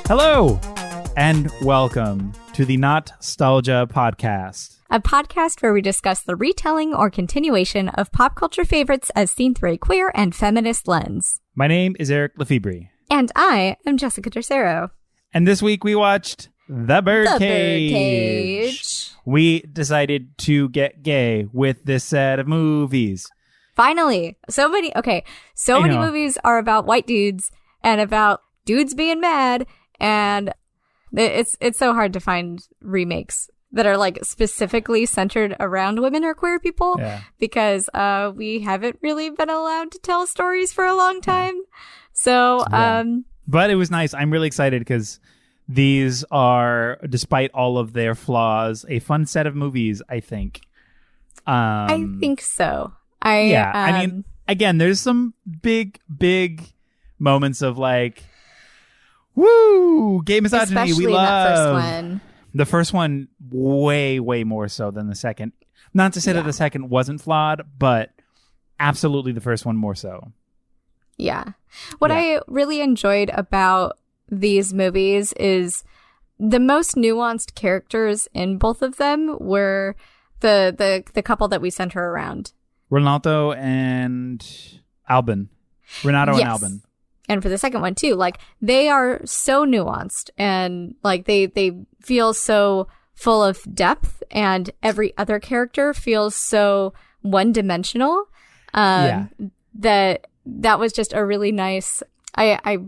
Hello, and welcome to the NOTstalgia podcast. A podcast where we discuss the retelling or continuation of pop culture favorites as seen through a queer and feminist lens. My name is Eric Lefebvre. And I am Jessica Tercero. And this week we watched The Birdcage. Birdcage. We decided to get gay with this set of movies. Finally. So many movies are about white dudes and about dudes being mad, and it's so hard to find remakes that are like specifically centered around women or queer people because we haven't really been allowed to tell stories for a long time. So, but it was nice. I'm really excited because these are, despite all of their flaws, a fun set of movies, I think. I think so. I mean, again, there's some big moments of like, woo, gay misogyny. Especially we love that first one. The first one way more so than the second. Not to say that the second wasn't flawed, but absolutely the first one more so. Yeah. What I really enjoyed about these movies is the most nuanced characters in both of them were the couple that we center around. Renato and Albin. Renato and Albin. And for the second one too, like they are so nuanced and like they feel so full of depth, and every other character feels so one-dimensional. That was just a really nice. I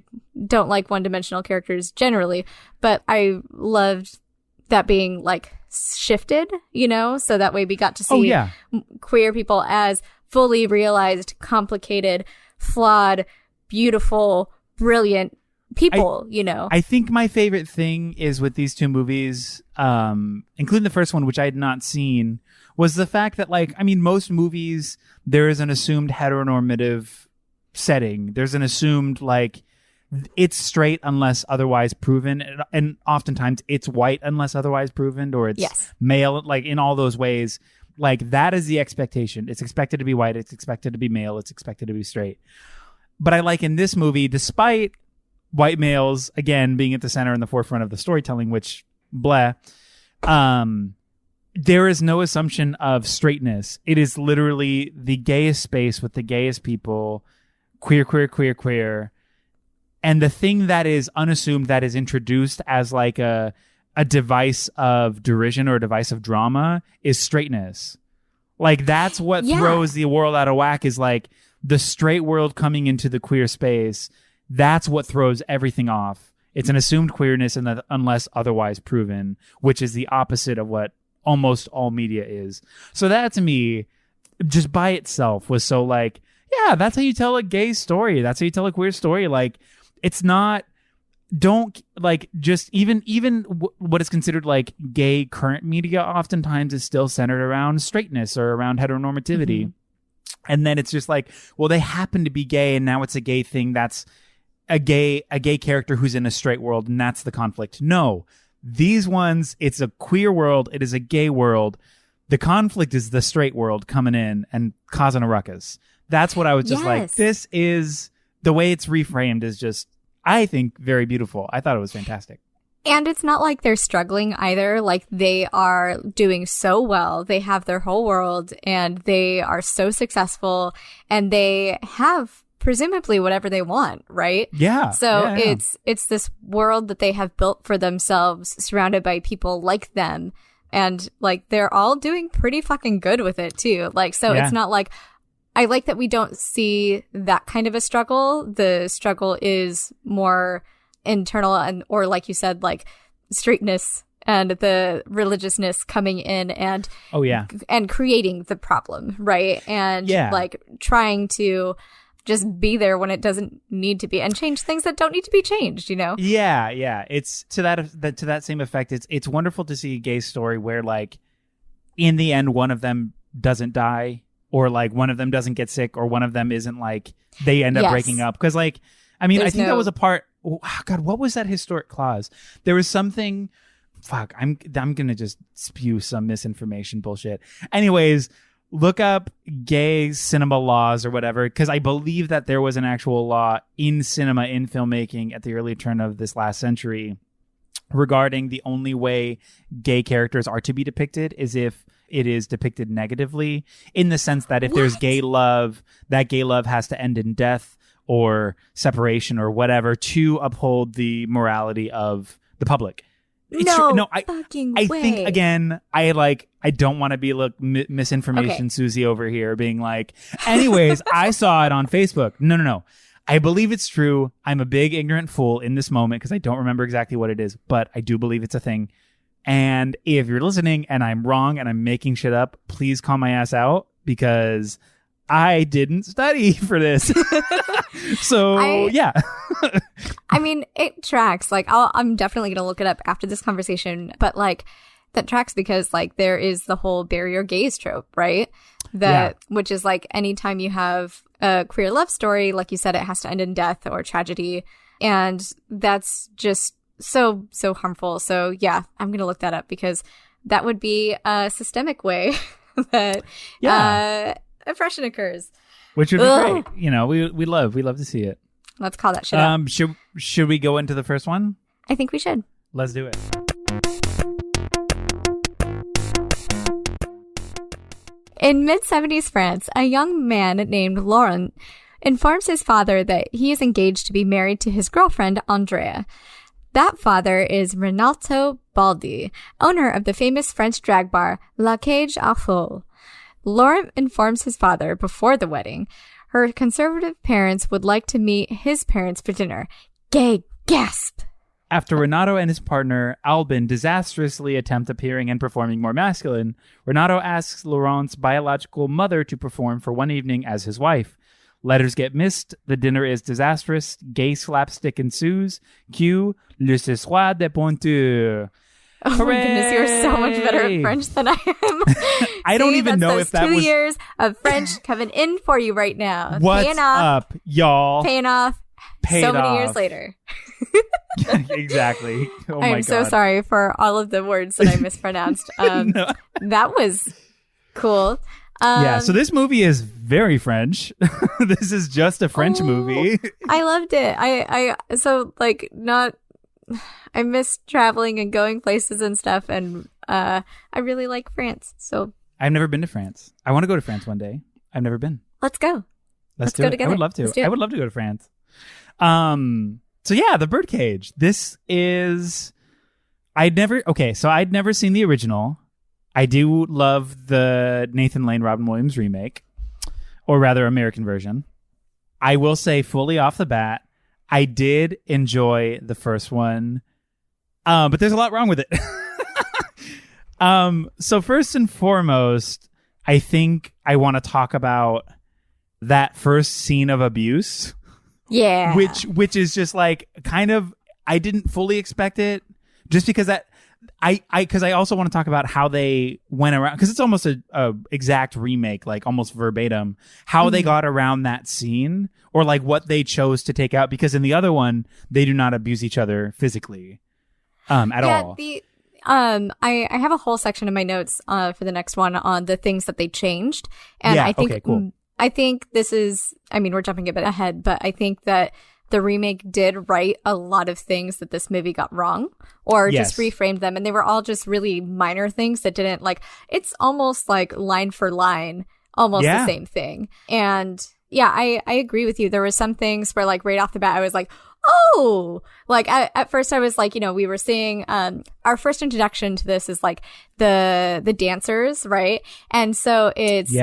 don't like one-dimensional characters generally, but I loved that being like shifted, you know, so that way we got to see queer people as fully realized, complicated, flawed, beautiful, brilliant people, you know. I think my favorite thing is with these two movies, including the first one, which I had not seen, was the fact that, like, I mean, most movies, there is an assumed heteronormative setting. There's an assumed, like, it's straight unless otherwise proven, and oftentimes it's white unless otherwise proven, or it's male, like in all those ways. Like, that is the expectation. It's expected to be white, it's expected to be male, it's expected to be straight. But I like in this movie, despite white males again being at the center and the forefront of the storytelling, which there is no assumption of straightness. It is literally the gayest space with the gayest people, queer. And the thing that is unassumed, that is introduced as like a device of derision or a device of drama, is straightness. Like, that's what throws the world out of whack, is like the straight world coming into the queer space. That's what throws everything off. It's an assumed queerness and unless otherwise proven, which is the opposite of what almost all media is. So that, to me, just by itself was so like, yeah, that's how you tell a gay story. That's how you tell a queer story. Like, it's not, don't like, just even what is considered like gay current media oftentimes is still centered around straightness or around heteronormativity. Mm-hmm. And then it's just like, well, they happen to be gay and now it's a gay thing. That's a gay character who's in a straight world, and that's the conflict. No, these ones, it's a queer world. It is a gay world. The conflict is the straight world coming in and causing a ruckus. That's what I was just like, this is, the way it's reframed is just, I think, very beautiful. I thought it was fantastic. And it's not like they're struggling either. Like, they are doing so well. They have their whole world and they are so successful, and they have presumably whatever they want, right? Yeah. So it's this world that they have built for themselves, surrounded by people like them. And like, they're all doing pretty fucking good with it too. Like, so it's not like, I like that we don't see that kind of a struggle. The struggle is more internal, and or like you said, like straightness and the religiousness coming in and and creating the problem, right? And like trying to just be there when it doesn't need to be, and change things that don't need to be changed, you know? Yeah. It's to that same effect. It's wonderful to see a gay story where, like, in the end, one of them doesn't die, or like one of them doesn't get sick, or one of them isn't, like, they end up breaking up. Because, like, I mean, I think that was a part. Oh, God, what was that historic clause? There was something. Fuck, I'm gonna just spew some misinformation bullshit. Anyways, look up gay cinema laws or whatever, because I believe that there was an actual law in cinema, in filmmaking at the early turn of this last century regarding the only way gay characters are to be depicted is if it is depicted negatively, in the sense that if there's gay love, that gay love has to end in death or separation or whatever to uphold the morality of the public. I think again, I don't want to be misinformation Susie over here being like, anyways, I saw it on Facebook. No. I believe it's true. I'm a big ignorant fool in this moment because I don't remember exactly what it is, but I do believe it's a thing. And if you're listening and I'm wrong and I'm making shit up, please call my ass out because I didn't study for this. So, yeah. I mean, it tracks. Like, I'm definitely going to look it up after this conversation. But, like, that tracks because, like, there is the whole barrier gaze trope, right? Which is, like, anytime you have a queer love story, like you said, it has to end in death or tragedy. And that's just so harmful. So, yeah, I'm going to look that up because that would be a systemic way that oppression occurs. Which would be great. You know, we love to see it. Let's call that shit up. Should we go into the first one? I think we should. Let's do it. In mid-70s France, a young man named Laurent informs his father that he is engaged to be married to his girlfriend, Andrea. That father is Renato Baldi, owner of the famous French drag bar La Cage aux Folles. Laurent informs his father before the wedding her conservative parents would like to meet his parents for dinner. Gay gasp! After Renato and his partner, Albin, disastrously attempt appearing and performing more masculine, Renato asks Laurent's biological mother to perform for one evening as his wife. Letters get missed, the dinner is disastrous, gay slapstick ensues, cue Le Ce Soir de Pointure. Oh Hooray! My goodness, you are so much better at French than I am. I don't even know if that was 2 years of French coming in for you right now. What's Paying off, up, y'all? Paying off so many years later. Exactly. Oh my God. I'm so sorry for all of the words that I mispronounced. No. That was cool. Yeah, so this movie is very French. This is just a French movie. I loved it. I miss traveling and going places and stuff, and I really like France. So I've never been to France. I want to go to France one day. I've never been. Let's go. Let's do it together. I would love to. I would love to go to France. So yeah, the Birdcage. This is I'd never seen the original. I do love the Nathan Lane Robin Williams remake, or rather American version. I will say fully off the bat, I did enjoy the first one, but there's a lot wrong with it. So first and foremost, I think I want to talk about that first scene of abuse. Yeah. Which is just like kind of, I didn't fully expect it just because because I also want to talk about how they went around, because it's almost a exact remake, like almost verbatim, how they got around that scene, or like what they chose to take out, because in the other one they do not abuse each other physically at all. I have a whole section in my notes for the next one on the things that they changed, and I think cool. I think this is, I mean, we're jumping a bit ahead, but I think that the remake did right a lot of things that this movie got wrong, or just reframed them. And they were all just really minor things that didn't, like, it's almost like line for line, almost the same thing. And yeah, I agree with you. There were some things where, like, right off the bat, I was like, oh, like at first I was like, you know, we were seeing, our first introduction to this is like the dancers, right? And so it's,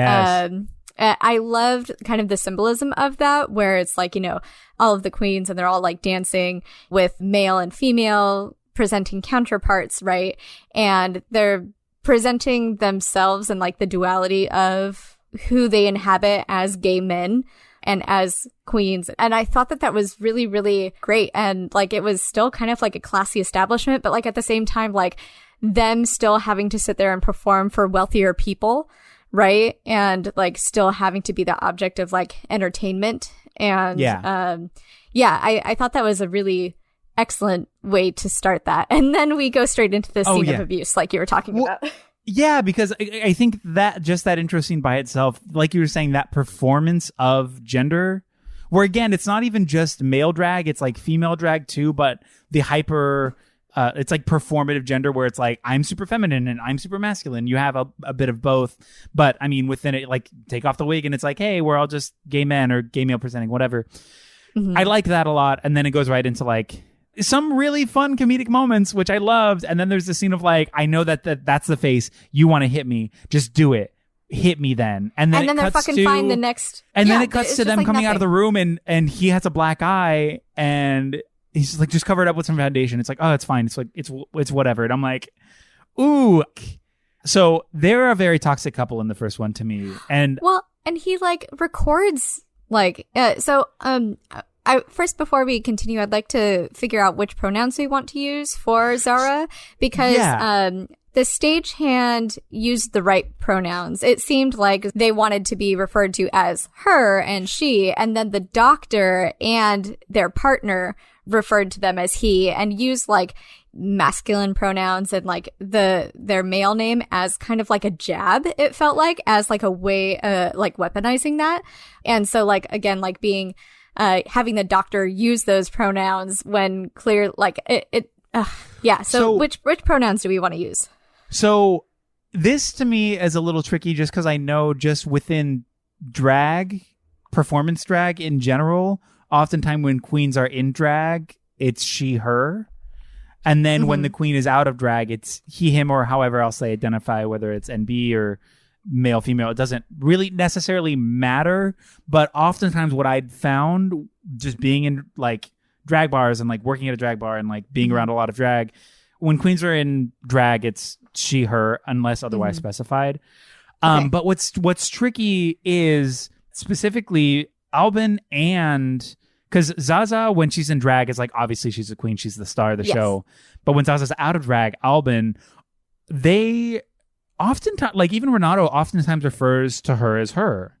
I loved kind of the symbolism of that, where it's like, you know, all of the queens and they're all like dancing with male and female presenting counterparts, right? And they're presenting themselves and like the duality of who they inhabit as gay men and as queens. And I thought that was really, really great. And like, it was still kind of like a classy establishment, but like at the same time, like them still having to sit there and perform for wealthier people, right? And like still having to be the object of like entertainment. And I thought that was a really excellent way to start that. And then we go straight into the scene of abuse, like you were talking about. Yeah, because I think that just that intro scene by itself, like you were saying, that performance of gender, where again, it's not even just male drag, it's like female drag too, but the hyper, it's like performative gender where it's like, I'm super feminine and I'm super masculine. You have a bit of both, but I mean, within it, like take off the wig and it's like, hey, we're all just gay men or gay male presenting, whatever. Mm-hmm. I like that a lot. And then it goes right into like, some really fun comedic moments, which I loved. And then there's the scene of like, I know that's the face. You want to hit me. Just do it. Hit me then. And then they're fucking fine the next. And then it cuts to them like coming out of the room and he has a black eye and he's like just covered up with some foundation. It's like, oh, it's fine. It's like, it's whatever. And I'm like, ooh. So they're a very toxic couple in the first one to me. And he like records like, first, before we continue, I'd like to figure out which pronouns we want to use for Zara because the stagehand used the right pronouns. It seemed like they wanted to be referred to as her and she, and then the doctor and their partner referred to them as he and used like masculine pronouns and like their male name as kind of like a jab, it felt like, as like a way like weaponizing that. And so like again, like being having the doctor use those pronouns when clear, like So which pronouns do we want to use? So this to me is a little tricky just because I know just within drag, performance drag in general, oftentimes when queens are in drag, it's she, her. And then when the queen is out of drag, it's he, him, or however else they identify, whether it's NB or male, female, it doesn't really necessarily matter. But oftentimes what I'd found just being in like drag bars and like working at a drag bar and like being around a lot of drag, when queens are in drag, it's she, her, unless otherwise specified. Okay. But what's tricky is specifically Albin and because Zaza, when she's in drag, is like, obviously she's a queen. She's the star of the show. But when Zaza's out of drag, Albin, they oftentimes, like even Renato oftentimes refers to her as her.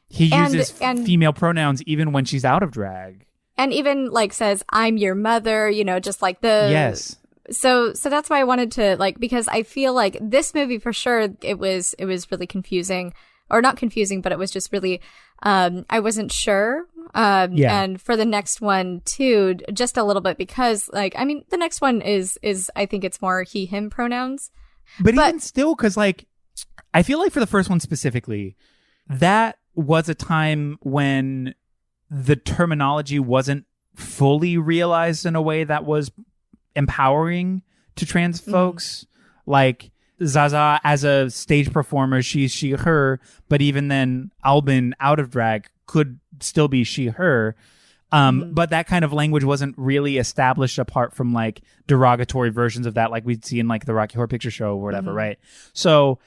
He uses female pronouns even when she's out of drag. And even like says, I'm your mother, you know, just like the... Yes. So that's why I wanted to like, because I feel like this movie for sure, it was really confusing. Or not confusing, but it was just really, I wasn't sure. And for the next one too, just a little bit because like, I mean, the next one is I think it's more he, him pronouns. But even still, because like, I feel like for the first one specifically, that was a time when the terminology wasn't fully realized in a way that was empowering to trans folks. Like Zaza as a stage performer, she's she, her, but even then Albin out of drag could still be she, her. But that kind of language wasn't really established apart from like derogatory versions of that, like we'd see in like the Rocky Horror Picture Show or whatever, right? So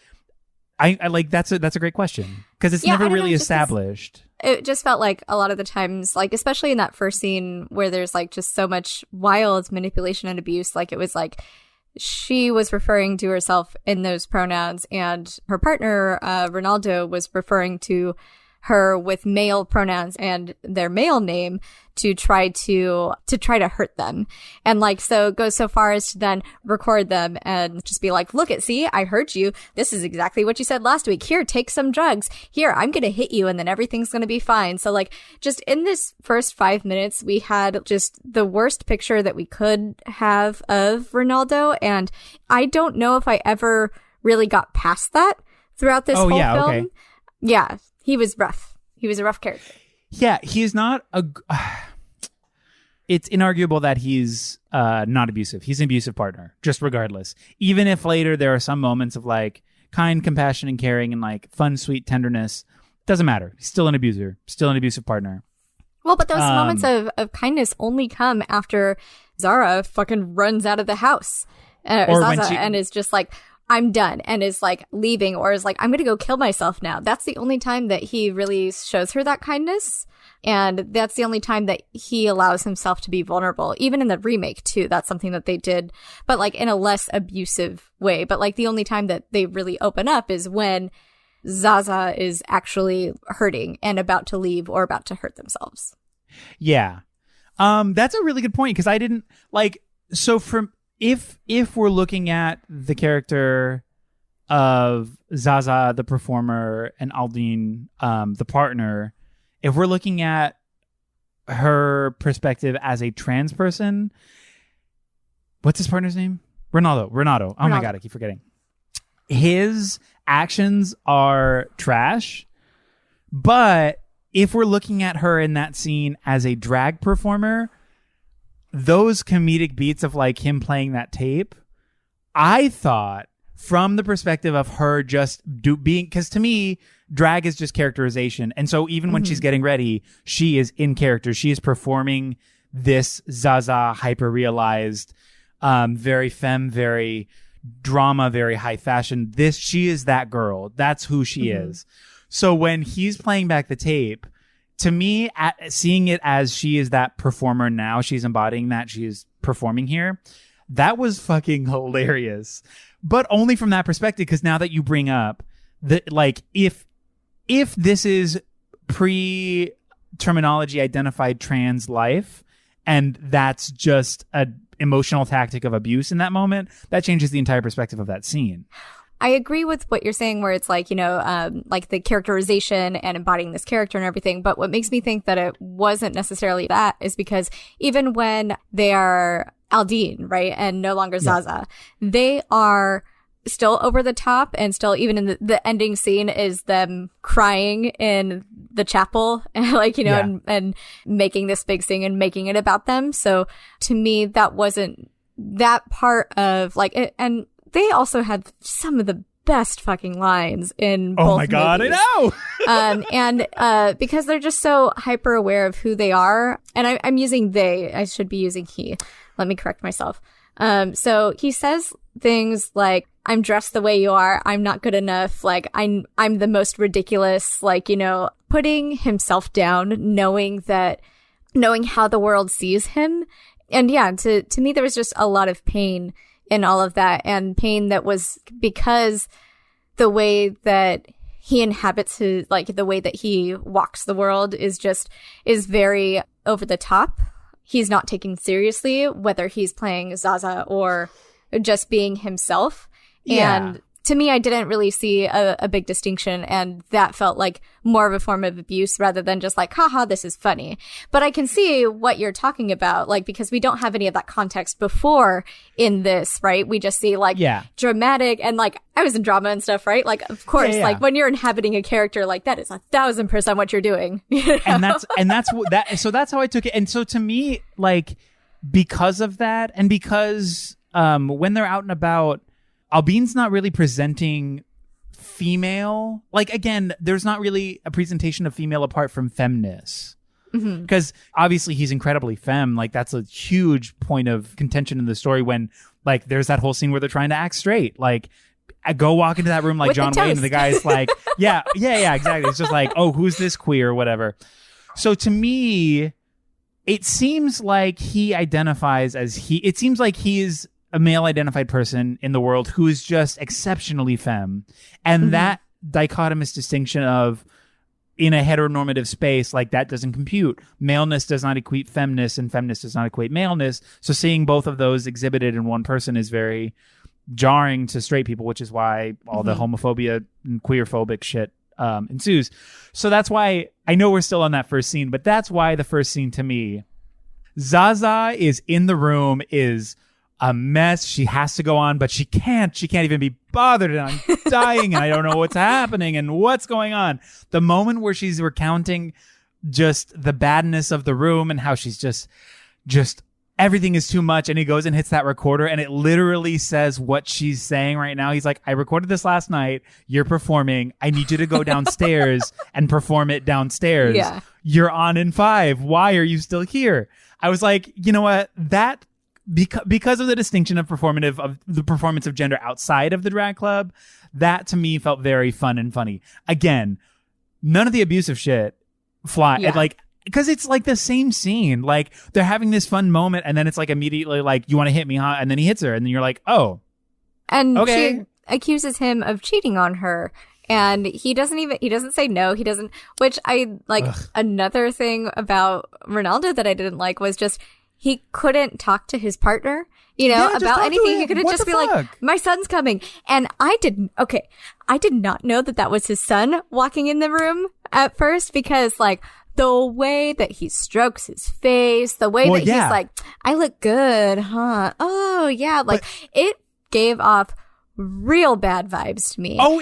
I like that's a great question because it's never really established. It just felt like a lot of the times, like especially in that first scene where there's like just so much wild manipulation and abuse, like it was like she was referring to herself in those pronouns and her partner, Ronaldo, was referring to her with male pronouns and their male name to try to hurt them. And like, so it goes so far as to then record them and just be like, look see, I heard you. This is exactly what you said last week. Here, take some drugs. Here, I'm going to hit you and then everything's going to be fine. So like, just in this first 5 minutes, we had just the worst picture that we could have of Ronaldo. And I don't know if I ever really got past that throughout this whole film. Okay. Yeah. He was rough. He was a rough character. Yeah, he's not it's inarguable that he's not abusive. He's an abusive partner, just regardless. Even if later there are some moments of like kind, compassion, and caring and like fun, sweet tenderness, doesn't matter. He's still an abuser, still an abusive partner. Well, but those moments of kindness only come after Zara fucking runs out of the house. Or Zaza, and is just like, I'm done, and is like leaving, or is like, I'm going to go kill myself now. That's the only time that he really shows her that kindness. And that's the only time that he allows himself to be vulnerable. Even in the remake too, that's something that they did, but like in a less abusive way. But like the only time that they really open up is when Zaza is actually hurting and about to leave or about to hurt themselves. Yeah. That's a really good point. Cause I didn't like, so from, if we're looking at the character of Zaza, the performer, and Aldine, the partner, if we're looking at her perspective as a trans person, what's his partner's name? Renato. Oh my God, I keep forgetting. His actions are trash, but if we're looking at her in that scene as a drag performer, those comedic beats of like him playing that tape, I thought from the perspective of her just being, because to me, drag is just characterization. And so even when she's getting ready, she is in character. She is performing this Zaza hyper-realized, very femme, very drama, very high fashion. She is that girl. That's who she is. So when he's playing back the tape, to me, seeing it as she is that performer now, she's embodying that, she is performing here, that was fucking hilarious. But only from that perspective, because now that you bring up that, like, if this is pre-terminology identified trans life, and that's just a emotional tactic of abuse in that moment, that changes the entire perspective of that scene. I agree with what you're saying, where it's like, like the characterization and embodying this character and everything. But what makes me think that it wasn't necessarily that is because even when they are Aldine, right, and no longer Zaza, they are still over the top, and still even in the ending scene is them crying in the chapel and like, and making this big thing and making it about them. So to me, that wasn't that part of like it. And they also had some of the best fucking lines in both Oh my God, movies. I know! And because they're just so hyper aware of who they are. And I'm using they. I should be using he. Let me correct myself. So he says things like, I'm dressed the way you are. I'm not good enough. Like, I'm the most ridiculous, like, putting himself down, knowing how the world sees him. And yeah, to me, there was just a lot of pain in all of that, and pain that was because the way that he inhabits the way that he walks the world is very over the top. He's not taken seriously, whether he's playing Zaza or just being himself. Yeah. And to me, I didn't really see a big distinction, and that felt like more of a form of abuse rather than just like, haha, this is funny. But I can see what you're talking about, like, because we don't have any of that context before in this, right? We just see like dramatic, and like, I was in drama and stuff, right? Like, of course, like when you're inhabiting a character, like that is 1,000% what you're doing. And that's how I took it. And so to me, like, because of that, and because when they're out and about, Albine's not really presenting female. Like, again, there's not really a presentation of female apart from femness. Because obviously he's incredibly femme. Like, that's a huge point of contention in the story when, like, there's that whole scene where they're trying to act straight. Like, I go walk into that room like with John Wayne, and the guy's like, yeah, exactly. It's just like, oh, who's this queer or whatever. So to me, it seems like he identifies as it seems like he is a male identified person in the world who is just exceptionally femme. And that dichotomous distinction of in a heteronormative space, like, that doesn't compute. Maleness does not equate femness, and femness does not equate maleness. So seeing both of those exhibited in one person is very jarring to straight people, which is why all the homophobia and queerphobic shit ensues. So that's why, I know we're still on that first scene, but that's why the first scene to me, Zaza is in the room, is a mess. She has to go on, but she can't even be bothered, and I'm dying, and I don't know what's happening and what's going on. The moment where she's recounting just the badness of the room and how she's just everything is too much, and he goes and hits that recorder, and it literally says what she's saying right now. He's like, I recorded this last night. You're performing. I need you to go downstairs and perform it downstairs. Yeah. You're on in 5. Why are you still here? I was like, you know what? That because of the distinction of the performance of gender outside of the drag club, that to me felt very fun and funny. Again, none of the abusive shit fly. Yeah. Like, because it's like the same scene. Like, they're having this fun moment, and then it's like immediately like, you want to hit me, huh? And then he hits her, and then you're like, oh. And okay. She accuses him of cheating on her. And he doesn't say no. He doesn't, which I like. Another thing about Ronaldo that I didn't like was just, he couldn't talk to his partner Yeah, just about talk to anything. him. He could have What just the been like, fuck? my son's coming. And I did not know that was his son walking in the room at first, because like the way that he strokes his face, the way that he's like, I look good, huh? Oh yeah. Like it gave off real bad vibes to me. Oh,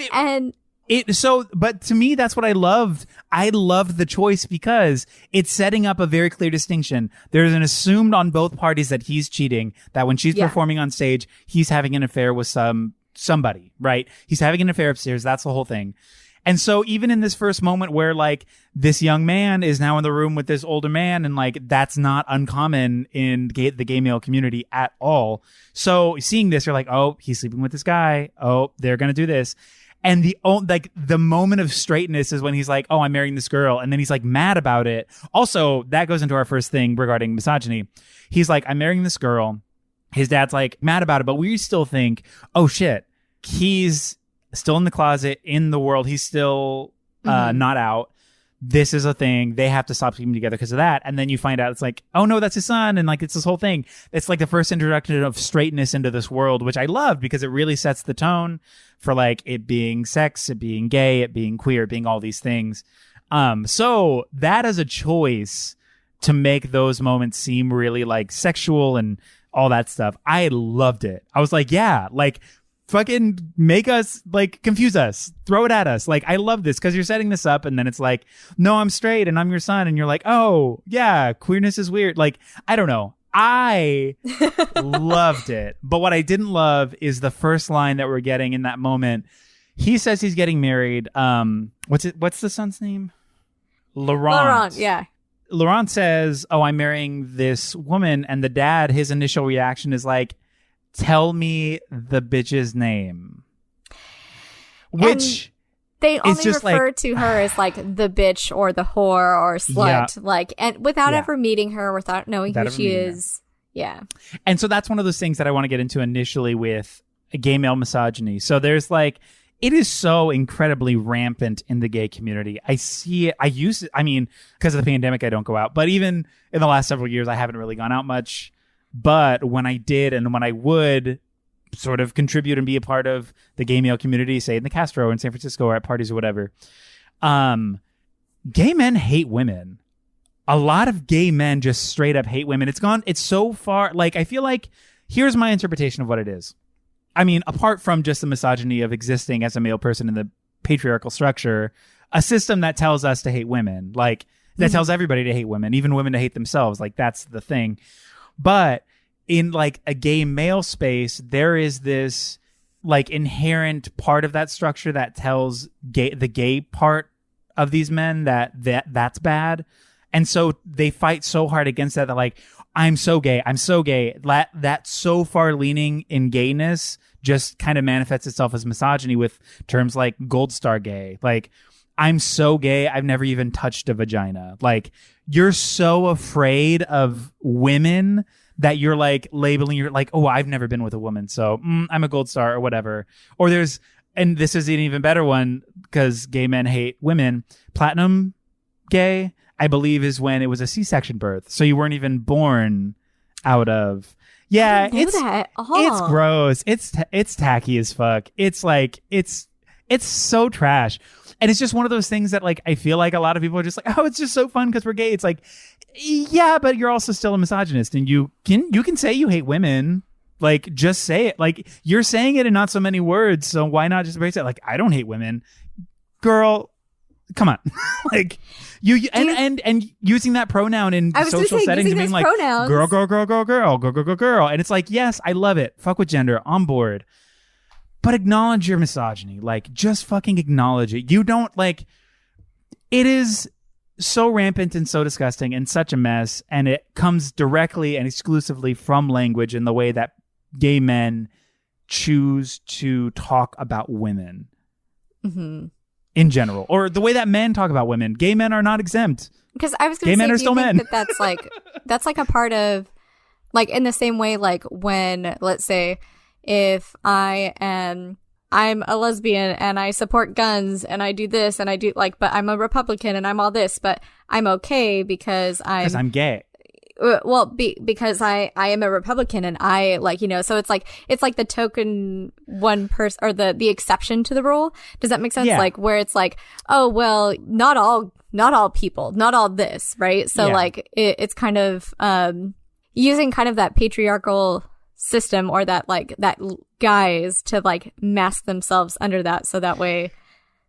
but to me, that's what I loved. I loved the choice because it's setting up a very clear distinction. There's an assumed on both parties that he's cheating, that when she's performing on stage, he's having an affair with somebody, right? He's having an affair upstairs. That's the whole thing. And so even in this first moment where like this young man is now in the room with this older man, and like that's not uncommon in the gay male community at all. So seeing this, you're like, oh, he's sleeping with this guy. Oh, they're going to do this. And the moment of straightness is when he's like, oh, I'm marrying this girl. And then he's like mad about it. Also, that goes into our first thing regarding misogyny. He's like, I'm marrying this girl. His dad's like mad about it, but we still think, oh shit, he's still in the closet in the world. He's still not out. This is a thing. They have to stop sleeping together because of that. And then you find out it's like, oh no, that's his son. And like, it's this whole thing. It's like the first introduction of straightness into this world, which I love because it really sets the tone for like it being sex, it being gay, it being queer, it being all these things. So that is a choice to make those moments seem really like sexual and all that stuff. I loved it. I was like, yeah, like fucking make us, like, confuse us, throw it at us. Like, I love this because you're setting this up and then it's like, no, I'm straight and I'm your son. And you're like, oh yeah, queerness is weird. Like, I don't know. I loved it. But what I didn't love is the first line that we're getting in that moment. He says he's getting married. What's the son's name? Laurent. Yeah. Laurent says, oh, I'm marrying this woman. And the dad, his initial reaction is like, tell me the bitch's name. Which they only just refer like, to her as like the bitch or the whore or slut, like, and without ever meeting her, without knowing who she is. Yeah. And so that's one of those things that I want to get into initially with gay male misogyny. So there's like, it is so incredibly rampant in the gay community. I see it. Because of the pandemic, I don't go out. But even in the last several years, I haven't really gone out much. But when I did, and when I would sort of contribute and be a part of the gay male community, say in the Castro or in San Francisco or at parties or whatever, gay men hate women. A lot of gay men just straight up hate women. It's so far, like, I feel like, here's my interpretation of what it is. I mean, apart from just the misogyny of existing as a male person in the patriarchal structure, a system that tells us to hate women, like, that tells everybody to hate women, even women to hate themselves. Like, that's the thing. But in like a gay male space, there is this like inherent part of that structure that tells the gay part of these men that's bad. And so they fight so hard against that. They're like, I'm so gay. That so far leaning in gayness just kind of manifests itself as misogyny with terms like gold star gay. Like, I'm so gay, I've never even touched a vagina. Like, you're so afraid of women that you're like labeling, you're like, oh, I've never been with a woman, so I'm a gold star or whatever. Or and this is an even better one because gay men hate women. Platinum gay, I believe, is when it was a C-section birth. So you weren't even born out of. Yeah, it's gross. It's tacky as fuck. It's like, it's so trash. And it's just one of those things that, like, I feel like a lot of people are just like, oh, it's just so fun because we're gay. It's like, yeah, but you're also still a misogynist, and you can say you hate women. Like, just say it. Like, you're saying it in not so many words, so why not just embrace it? Like, I don't hate women, girl. Come on, like and using that pronoun in social settings and being like, pronouns. Girl, and it's like, yes, I love it. Fuck with gender, on board. But acknowledge your misogyny. Like, just fucking acknowledge it. You don't, like, it is so rampant and so disgusting and such a mess. And it comes directly and exclusively from language and the way that gay men choose to talk about women in general, or the way that men talk about women. Gay men are not exempt. Because I was going to say, gay men are still men. That's like a part of, like, in the same way, like, when, let's say, if I'm a lesbian and I support guns and I do this and I do, like, but I'm a Republican and I'm all this, but I'm okay because I'm gay. because I am a Republican and I like, so it's like the token one person or the exception to the rule. Does that make sense? Yeah. Like where it's like, oh, well, not all people, not all this. Right. So like it's kind of, using kind of that patriarchal system or that guise to like mask themselves under that. So that way.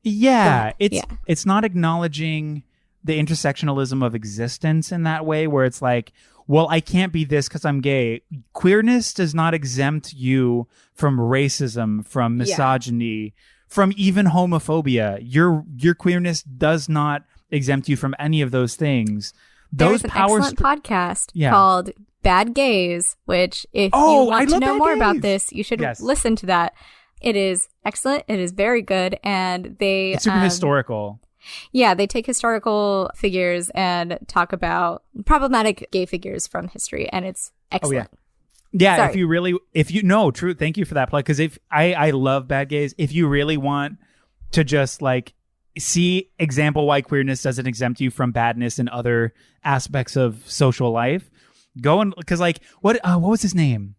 Yeah. It's not acknowledging the intersectionalism of existence in that way where it's like, well, I can't be this because I'm gay. Queerness does not exempt you from racism, from misogyny, from even homophobia. Your queerness does not exempt you from any of those things. There's an excellent podcast called Bad Gays, which if you want to know more about this, you should listen to that. It is excellent. It is very good. And it's super historical. Yeah, they take historical figures and talk about problematic gay figures from history, and it's excellent. Oh, yeah. Sorry. True. Thank you for that plug. Because if I love Bad Gays, if you really want to just like see example why queerness doesn't exempt you from badness in other aspects of social life, go and because like what was his name?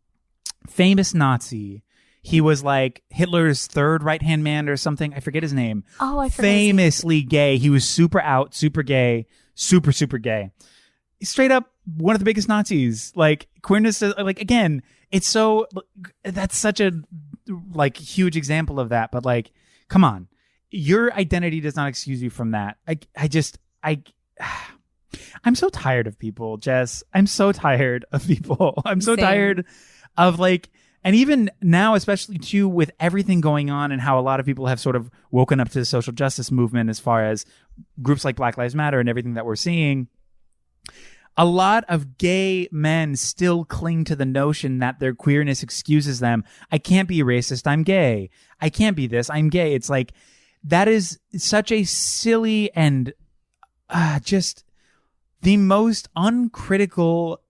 Famous Nazi. He was like Hitler's third right-hand man or something. I forget his name. Oh, I forget. Famously gay. He was super out, super gay, super, super gay. Straight up one of the biggest Nazis. Like queerness, like again, it's so, that's such a like huge example of that. But like, come on, your identity does not excuse you from that. I'm so tired of people, Jess. I'm so tired of people. I'm so tired of like, and even now, especially too, with everything going on and how a lot of people have sort of woken up to the social justice movement as far as groups like Black Lives Matter and everything that we're seeing, a lot of gay men still cling to the notion that their queerness excuses them. I can't be racist. I'm gay. I can't be this. I'm gay. It's like, that is such a silly and just the most uncritical,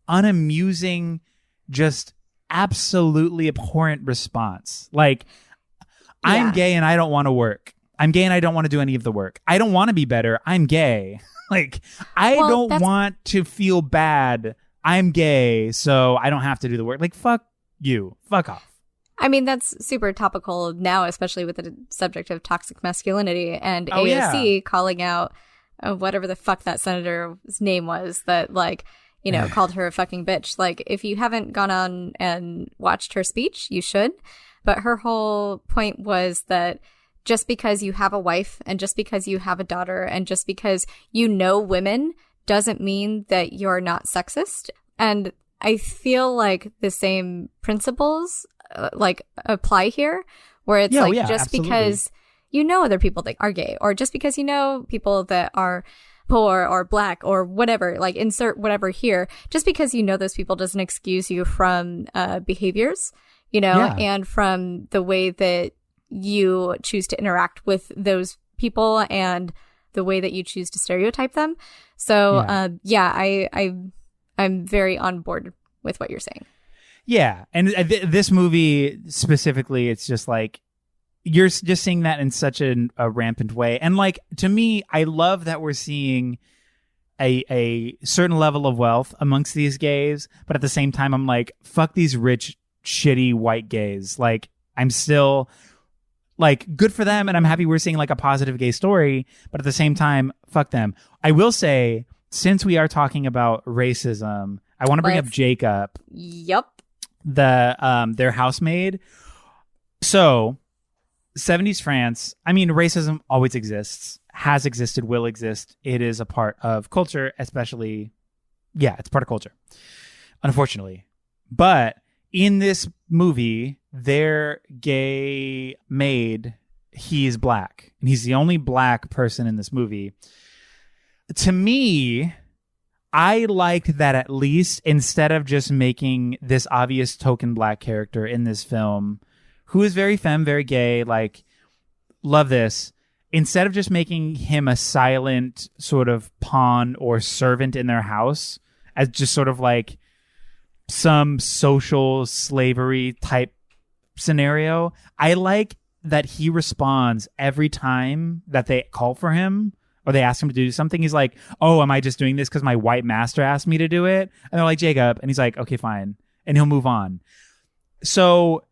unamusing, just absolutely abhorrent response. Like, I'm gay and I don't want to work. I'm gay and I don't want to do any of the work. I don't want to be better. I'm gay. Like, I don't want to feel bad. I'm gay, so I don't have to do the work. Like, fuck you. Fuck off. I mean, that's super topical now, especially with the subject of toxic masculinity and AOC calling out whatever the fuck that senator's name was that, like, called her a fucking bitch. Like, if you haven't gone on and watched her speech, you should. But her whole point was that just because you have a wife and just because you have a daughter and just because you know women doesn't mean that you're not sexist. And I feel like the same principles apply here, where it's just absolutely. Because you know other people that are gay, or just because you know people that are poor or black or whatever, like insert whatever here, just because you know those people doesn't excuse you from behaviors, and from the way that you choose to interact with those people and the way that you choose to stereotype them. So I'm very on board with what you're saying. Yeah. And this movie specifically, it's just like, you're just seeing that in such a rampant way. And like, to me, I love that we're seeing a certain level of wealth amongst these gays. But at the same time, I'm like, fuck these rich, shitty white gays. Like, I'm still like, good for them. And I'm happy we're seeing like a positive gay story. But at the same time, fuck them. I will say, since we are talking about racism, I want to bring up Jacob. Yep. Their housemaid. So 70s France, I mean, racism always exists, has existed, will exist. It is a part of culture, especially, it's part of culture, unfortunately. But in this movie, their gay maid, he's black. And he's the only black person in this movie. To me, I liked that at least instead of just making this obvious token black character in this film, who is very femme, very gay, like, love this. Instead of just making him a silent sort of pawn or servant in their house as just sort of like some social slavery type scenario, I like that he responds every time that they call for him or they ask him to do something, he's like, oh, am I just doing this because my white master asked me to do it? And they're like, Jacob. And he's like, okay, fine. And he'll move on. So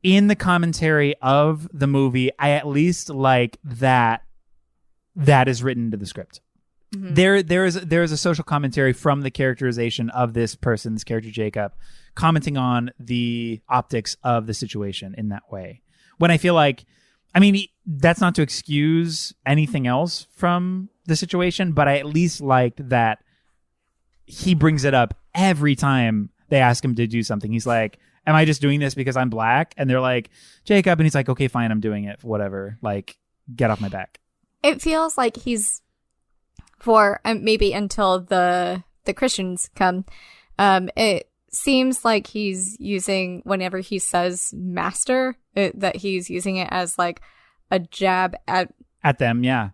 in the commentary of the movie, I at least like that is written into the script. Mm-hmm. There is a social commentary from the characterization of this character Jacob, commenting on the optics of the situation in that way. When I feel like, I mean, that's not to excuse anything else from the situation, but I at least liked that he brings it up every time they ask him to do something. He's like, am I just doing this because I'm black? And they're like, Jacob. And he's like, okay, fine, I'm doing it. Whatever. Like, get off my back. It feels like he's, for maybe until the Christians come, it seems like he's using, whenever he says master, that he's using it as like a jab at them. Yeah,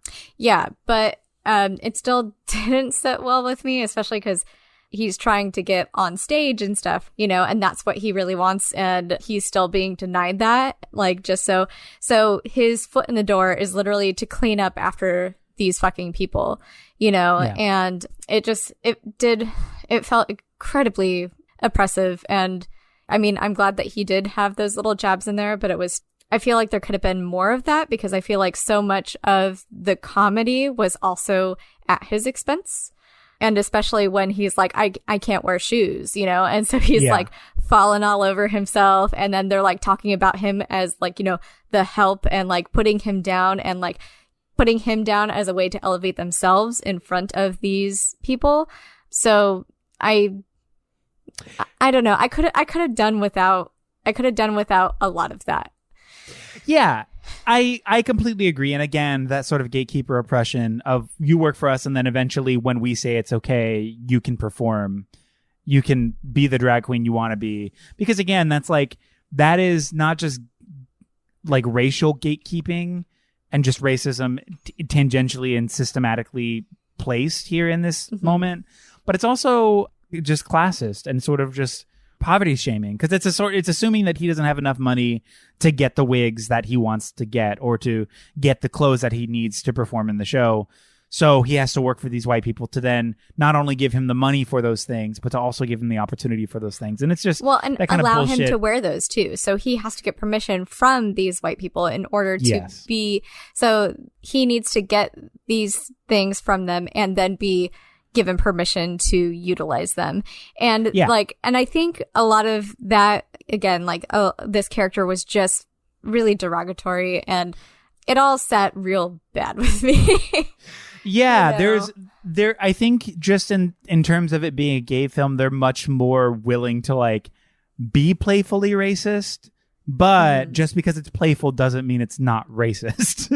but it still didn't sit well with me, especially because he's trying to get on stage and stuff, and that's what he really wants, and he's still being denied that, like, just so his foot in the door is literally to clean up after these fucking people, and it felt incredibly oppressive. And I mean, I'm glad that he did have those little jabs in there, but I feel like there could have been more of that, because I feel like so much of the comedy was also at his expense. And especially when he's like, I can't wear shoes, and so he's like falling all over himself. And then they're like talking about him as like, the help, and like putting him down, and like putting him down as a way to elevate themselves in front of these people. So I don't know. I could have done without a lot of that. Yeah, I completely agree. And again, that sort of gatekeeper oppression of, you work for us, and then eventually when we say it's okay, you can perform, you can be the drag queen you want to be. Because again, that is not just like racial gatekeeping and just racism tangentially and systematically placed here in this moment, but it's also just classist and sort of just poverty shaming, because it's assuming that he doesn't have enough money to get the wigs that he wants to get, or to get the clothes that he needs to perform in the show. So he has to work for these white people to then not only give him the money for those things, but to also give him the opportunity for those things. And it's just, and that kind allow of bullshit. Him to wear those too. So he has to get permission from these white people in order to be, so he needs to get these things from them and then be given permission to utilize them. And and I think a lot of that, again, like, oh, this character was just really derogatory, and it all sat real bad with me. Yeah, I think just in terms of it being a gay film, they're much more willing to like be playfully racist, but just because it's playful doesn't mean it's not racist.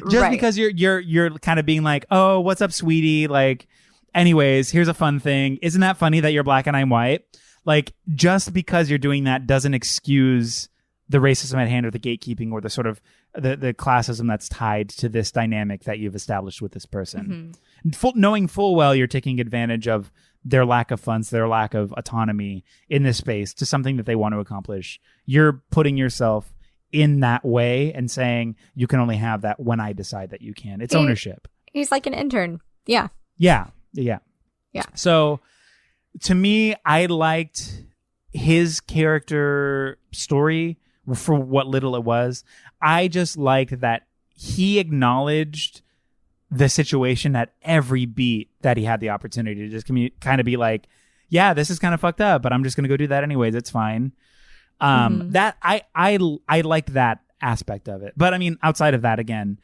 Just because you're kind of being like, oh, what's up, sweetie? Like, anyways, here's a fun thing. Isn't that funny that you're black and I'm white? Like, just because you're doing that doesn't excuse the racism at hand, or the gatekeeping, or the sort of the classism that's tied to this dynamic that you've established with this person. Knowing full well you're taking advantage of their lack of funds, their lack of autonomy in this space to something that they want to accomplish. You're putting yourself in that way and saying, you can only have that when I decide that you can. It's ownership. He's like an intern. Yeah. So to me, I liked his character story for what little it was. I just liked that he acknowledged the situation at every beat that he had the opportunity to just kind of be like, yeah, this is kind of fucked up, but I'm just going to go do that anyways. It's fine. That I liked that aspect of it. But I mean, outside of that, again,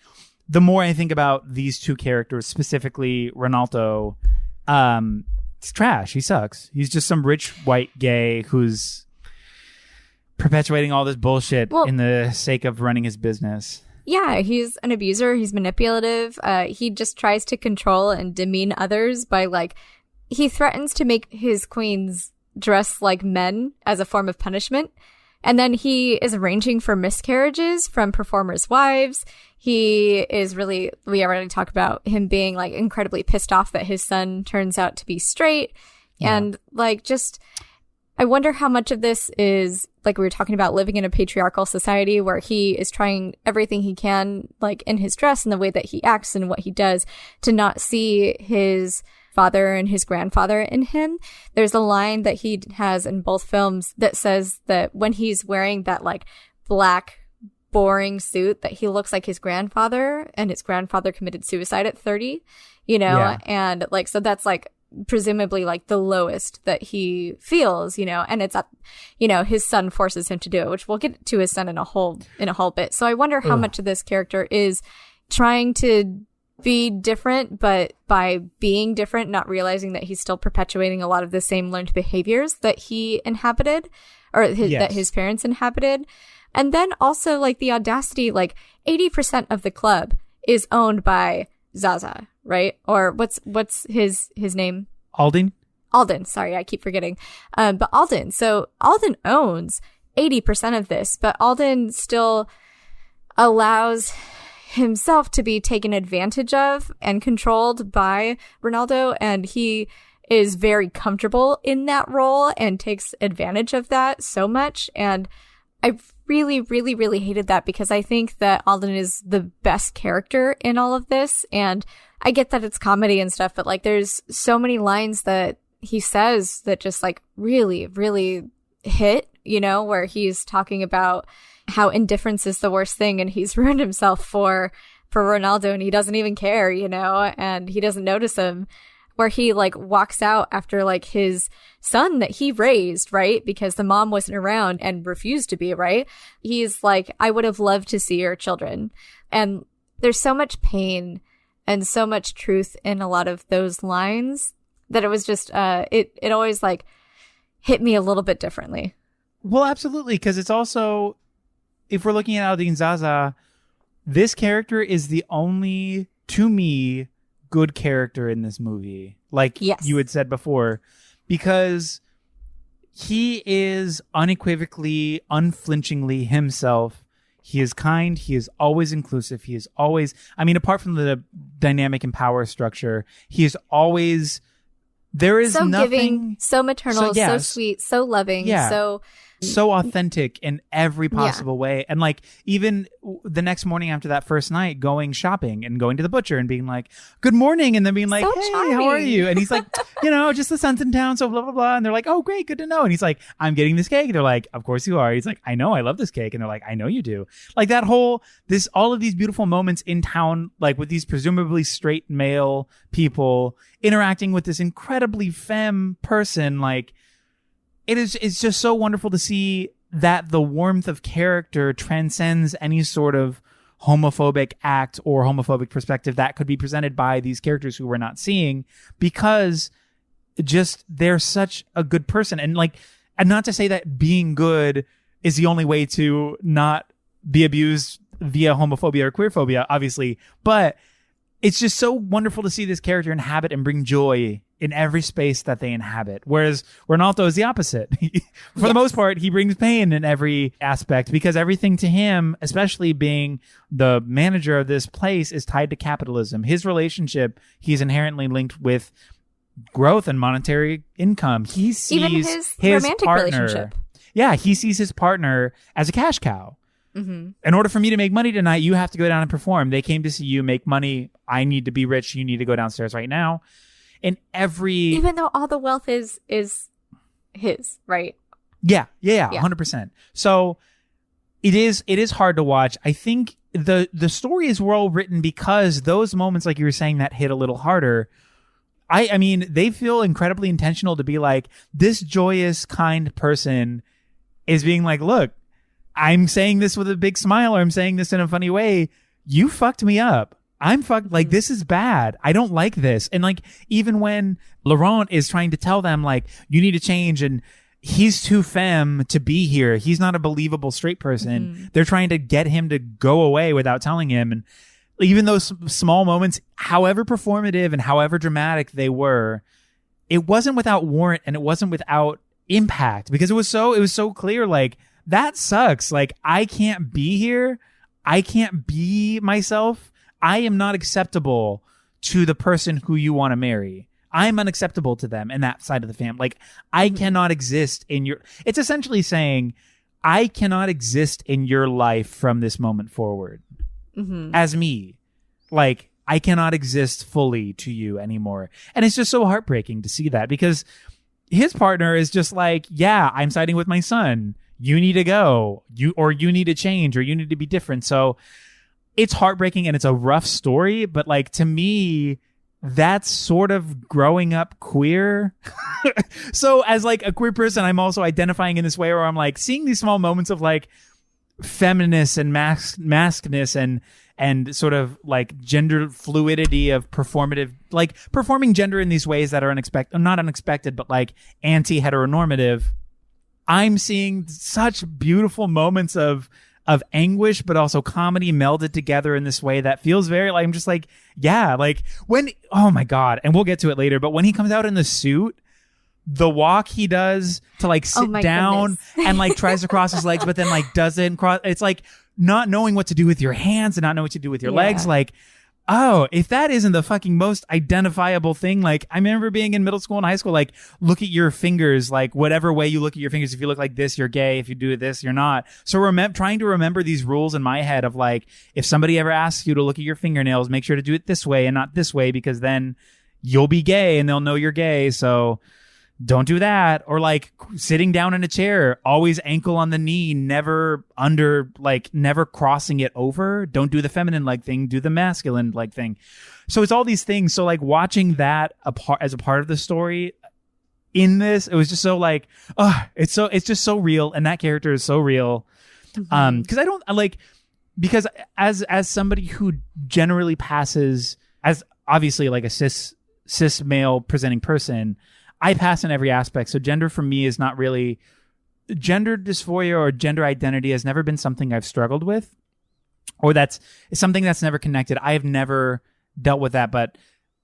the more I think about these two characters, specifically Ronaldo, it's trash. He sucks. He's just some rich white gay who's perpetuating all this bullshit in the sake of running his business. Yeah, he's an abuser. He's manipulative. He just tries to control and demean others by, like, he threatens to make his queens dress like men as a form of punishment. And then he is arranging for miscarriages from performers' wives. He is really, we already talked about him being like incredibly pissed off that his son turns out to be straight. Yeah. And like, just, I wonder how much of this is like we were talking about, living in a patriarchal society where he is trying everything he can, like in his dress and the way that he acts and what he does, to not see his father and his grandfather in him. There's a line that he has in both films that says that when he's wearing that like black boring suit, that he looks like his grandfather, and his grandfather committed suicide at 30, you know? Yeah. And like, so that's like presumably like the lowest that he feels, you know, and it's up, you know, his son forces him to do it, which we'll get to his son in a whole bit. So I wonder how much of this character is trying to be different, but by being different, not realizing that he's still perpetuating a lot of the same learned behaviors that he inhabited, or that his parents inhabited. And then also like the audacity, like 80% of the club is owned by Zaza, right? Or what's his name? Alden. Sorry, I keep forgetting. But Alden. So Alden owns 80% of this, but Alden still allows himself to be taken advantage of and controlled by Ronaldo, and he is very comfortable in that role and takes advantage of that so much. And I really, really, really hated that, because I think that Alden is the best character in all of this. And I get that it's comedy and stuff, but like there's so many lines that he says that just like really, really hit, you know, where he's talking about how indifference is the worst thing, and he's ruined himself for Ronaldo, and he doesn't even care, you know, and he doesn't notice him. Where he like walks out after like his son that he raised, right? Because the mom wasn't around and refused to be, right? He's like, I would have loved to see your children. And there's so much pain and so much truth in a lot of those lines that it was just, it always like hit me a little bit differently. Well, absolutely. Because it's also, if we're looking at Aldin Zaza, this character is the only, to me, good character in this movie, like you had said before, because he is unequivocally, unflinchingly himself. He is kind. He is always inclusive. He is always, I mean, apart from the dynamic and power structure, he is always, there is so nothing. Giving, so maternal, so sweet, so loving, so authentic in every possible way. And like, even the next morning after that first night, going shopping and going to the butcher and being like, good morning, and then being like, so hey, charming. How are you? And he's like, you know, just the sun's in town, so blah blah blah. And they're like, oh great, good to know. And he's like, I'm getting this cake. They're like, of course you are. He's like, I know, I love this cake. And they're like, I know you do. Like that whole, all of these beautiful moments in town, like with these presumably straight male people interacting with this incredibly femme person, like, it's just so wonderful to see that the warmth of character transcends any sort of homophobic act or homophobic perspective that could be presented by these characters who we're not seeing, because just they're such a good person. And like, and not to say that being good is the only way to not be abused via homophobia or queerphobia, obviously, but it's just so wonderful to see this character inhabit and bring joy in every space that they inhabit. Whereas Ronaldo is the opposite. For the most part, he brings pain in every aspect, because everything to him, especially being the manager of this place, is tied to capitalism. His relationship, he's inherently linked with growth and monetary income. He sees even his romantic partner, relationship. Yeah, he sees his partner as a cash cow. Mm-hmm. In order for me to make money tonight, you have to go down and perform. They came to see you make money. I need to be rich. You need to go downstairs right now. And even though all the wealth is his, right? Yeah, 100%. So it is hard to watch. I think the story is well written, because those moments, like you were saying, that hit a little harder. I mean, they feel incredibly intentional to be like, this joyous, kind person is being like, look, I'm saying this with a big smile, or I'm saying this in a funny way. You fucked me up. I'm fucked. Like, this is bad. I don't like this. And like, even when Laurent is trying to tell them, like, you need to change, and he's too femme to be here, he's not a believable straight person. They're trying to get him to go away without telling him. And even those small moments, however performative and however dramatic they were, it wasn't without warrant, and it wasn't without impact, because it was so clear. Like, that sucks. Like, I can't be here. I can't be myself. I am not acceptable to the person who you want to marry. I'm unacceptable to them and that side of the family. Like, I cannot exist in your... It's essentially saying, I cannot exist in your life from this moment forward as me. Like, I cannot exist fully to you anymore. And it's just so heartbreaking to see that, because his partner is just like, yeah, I'm siding with my son. You need to go. You need to change, or you need to be different. So it's heartbreaking and it's a rough story. But like, to me, that's sort of growing up queer. So as like a queer person, I'm also identifying in this way where I'm like seeing these small moments of like feminist and maskness and sort of like gender fluidity of performative, like performing gender in these ways that are not unexpected, but like anti-heteronormative. I'm seeing such beautiful moments of anguish, but also comedy melded together in this way that feels very like, I'm just like, yeah, like when, oh my God. And we'll get to it later, but when he comes out in the suit, the walk he does to like sit down and like tries to cross his legs, but then like doesn't cross. It's like not knowing what to do with your hands and not knowing what to do with your legs. Like, oh, if that isn't the fucking most identifiable thing. Like, I remember being in middle school and high school, like, look at your fingers, like whatever way you look at your fingers. If you look like this, you're gay. If you do this, you're not. So trying to remember these rules in my head of like, if somebody ever asks you to look at your fingernails, make sure to do it this way and not this way, because then you'll be gay and they'll know you're gay. So don't do that. Or like sitting down in a chair, always ankle on the knee, never crossing it over. Don't do the feminine like thing, do the masculine like thing. So it's all these things. So like watching that as a part of the story in this, it was just so like, it's just so real. And that character is so real. Because as somebody who generally passes as obviously like a cis male presenting person, I pass in every aspect. So gender for me is not really, gender dysphoria or gender identity has never been something I've struggled with, or it's something that's never connected. I have never dealt with that, but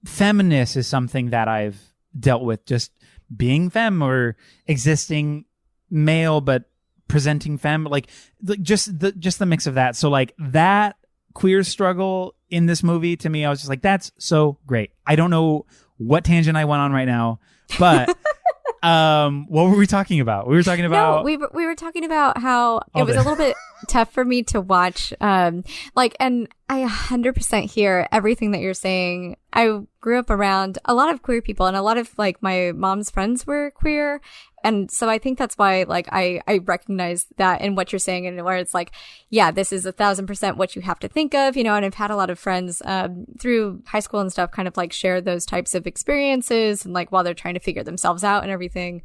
feminist is something that I've dealt with, just being femme or existing male, but presenting femme, like just the mix of that. So like that queer struggle in this movie, to me, I was just like, that's so great. I don't know what tangent I went on right now, but what were we talking about? We were talking about we were talking about how it was a little bit tough for me to watch. And I 100% hear everything that you're saying. I grew up around a lot of queer people, and a lot of like my mom's friends were queer. And so I think that's why, like, I recognize that in what you're saying, and where it's like, yeah, this is 1,000% what you have to think of, you know, and I've had a lot of friends, through high school and stuff kind of like share those types of experiences and like while they're trying to figure themselves out and everything.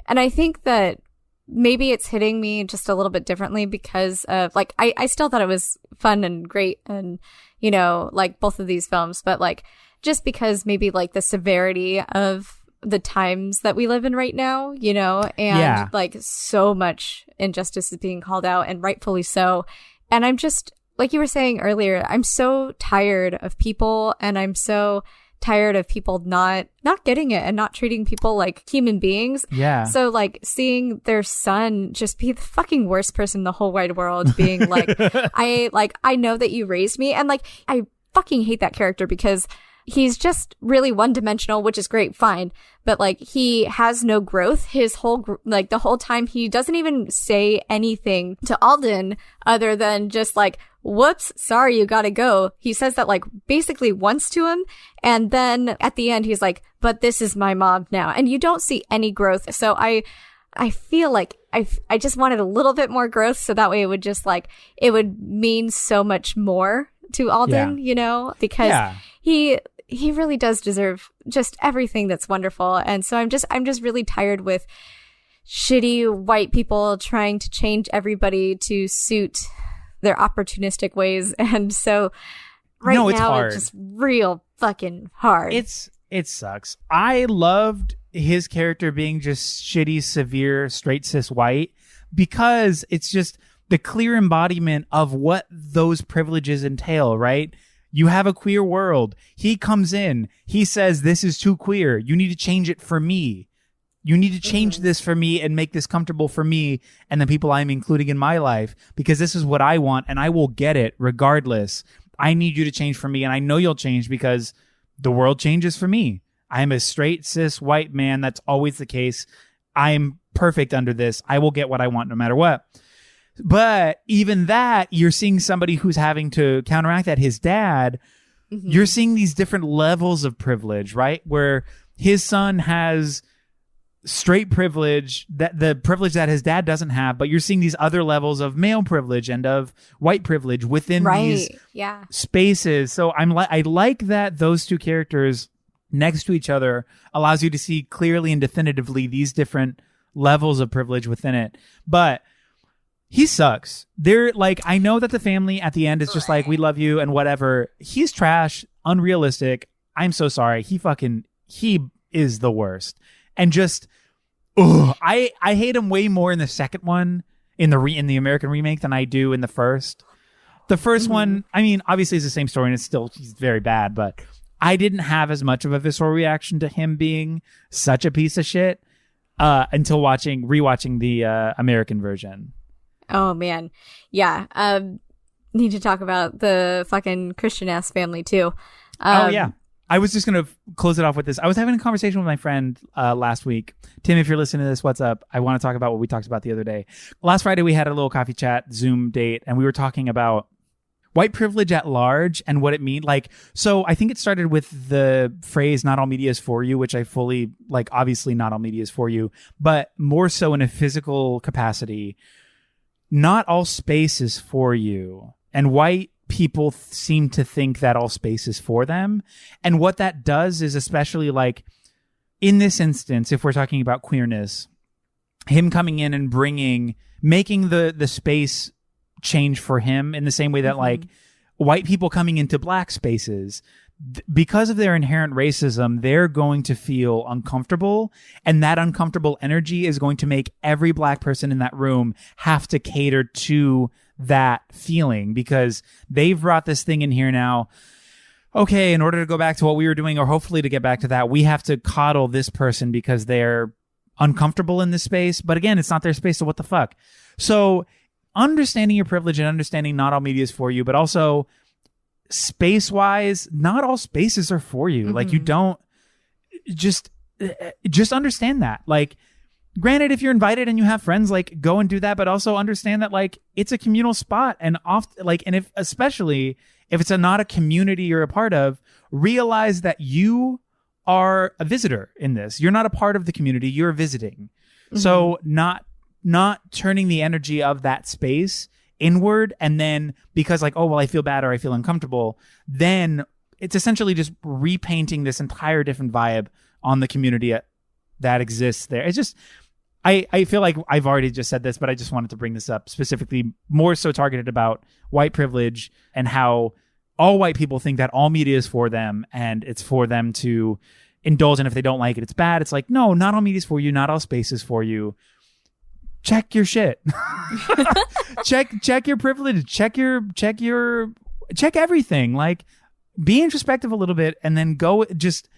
And I think that maybe it's hitting me just a little bit differently because of like, I still thought it was fun and great and, you know, like both of these films, but like, just because maybe like the severity of the times that we live in right now, you know, and like so much injustice is being called out, and rightfully so. And I'm just, like you were saying earlier, I'm so tired of people, and I'm so tired of people not getting it and not treating people like human beings. Yeah. So like seeing their son just be the fucking worst person in the whole wide world, being like, I know that you raised me, and like I fucking hate that character because he's just really one-dimensional, which is great, fine. But, like, he has no growth. His whole, like, the whole time, he doesn't even say anything to Alden other than just, like, whoops, sorry, you gotta go. He says that, like, basically once to him. And then at the end, he's like, but this is my mom now. And you don't see any growth. So I feel like I just wanted a little bit more growth. So that way it would just, like, it would mean so much more to Alden, you know, because he really does deserve just everything that's wonderful. And so I'm just really tired with shitty white people trying to change everybody to suit their opportunistic ways. And so now it's just real fucking hard. It sucks. I loved his character being just shitty, severe, straight cis white, because it's just the clear embodiment of what those privileges entail, right? You have a queer world. He comes in. He says, this is too queer. You need to change it for me. You need to change this for me and make this comfortable for me and the people I'm including in my life, because this is what I want and I will get it regardless. I need you to change for me, and I know you'll change because the world changes for me. I'm a straight, cis, white man. That's always the case. I'm perfect under this. I will get what I want no matter what. But even that, you're seeing somebody who's having to counteract that, his dad. You're seeing these different levels of privilege, right? Where his son has straight privilege, that the privilege that his dad doesn't have, but you're seeing these other levels of male privilege and of white privilege within these spaces. So I like that those two characters next to each other allows you to see clearly and definitively these different levels of privilege within it. But he sucks. They're like, I know that the family at the end is just like, we love you and whatever. He's trash, unrealistic. I'm so sorry. He is the worst. And just, I hate him way more in the second one in the American remake than I do in the first. The first one, I mean, obviously it's the same story and he's very bad, but I didn't have as much of a visceral reaction to him being such a piece of shit until rewatching the American version. Oh man. Yeah. Need to talk about the fucking Christian ass family too. Oh yeah. I was just going to close it off with this. I was having a conversation with my friend last week. Tim, if you're listening to this, what's up? I want to talk about what we talked about the other day. Last Friday, we had a little coffee chat, Zoom date, and we were talking about white privilege at large and what it means. Like, so I think it started with the phrase, not all media is for you, which I fully, like, obviously not all media is for you, but more so in a physical capacity. Not all space is for you. And white people seem to think that all space is for them. And what that does is, especially like in this instance, if we're talking about queerness, him coming in and making the space change for him in the same way that like white people coming into black spaces, because of their inherent racism, they're going to feel uncomfortable, and that uncomfortable energy is going to make every black person in that room have to cater to that feeling, because they've brought this thing in here now. Okay, in order to go back to what we were doing, or hopefully to get back to that, we have to coddle this person because they're uncomfortable in this space. But again, it's not their space, so what the fuck? So understanding your privilege and understanding not all media is for you, but also space-wise, not all spaces are for you. Like, you don't just understand that. Like, granted, if you're invited and you have friends, like, go and do that, but also understand that, like, it's a communal spot, and especially if it's not a community you're a part of, realize that you are a visitor in this. You're not a part of the community, you're visiting. So not turning the energy of that space inward, and then because like, oh well, I feel bad or I feel uncomfortable, then it's essentially just repainting this entire different vibe on the community that exists there. It's just, I feel like I've already just said this, but I just wanted to bring this up specifically, more so targeted about white privilege and how all white people think that all media is for them and it's for them to indulge in. If they don't like it, it's bad. It's like, no, not all media is for you, not all space is for you. Check your shit. check your privilege. Check everything. Like, be introspective a little bit, and then go just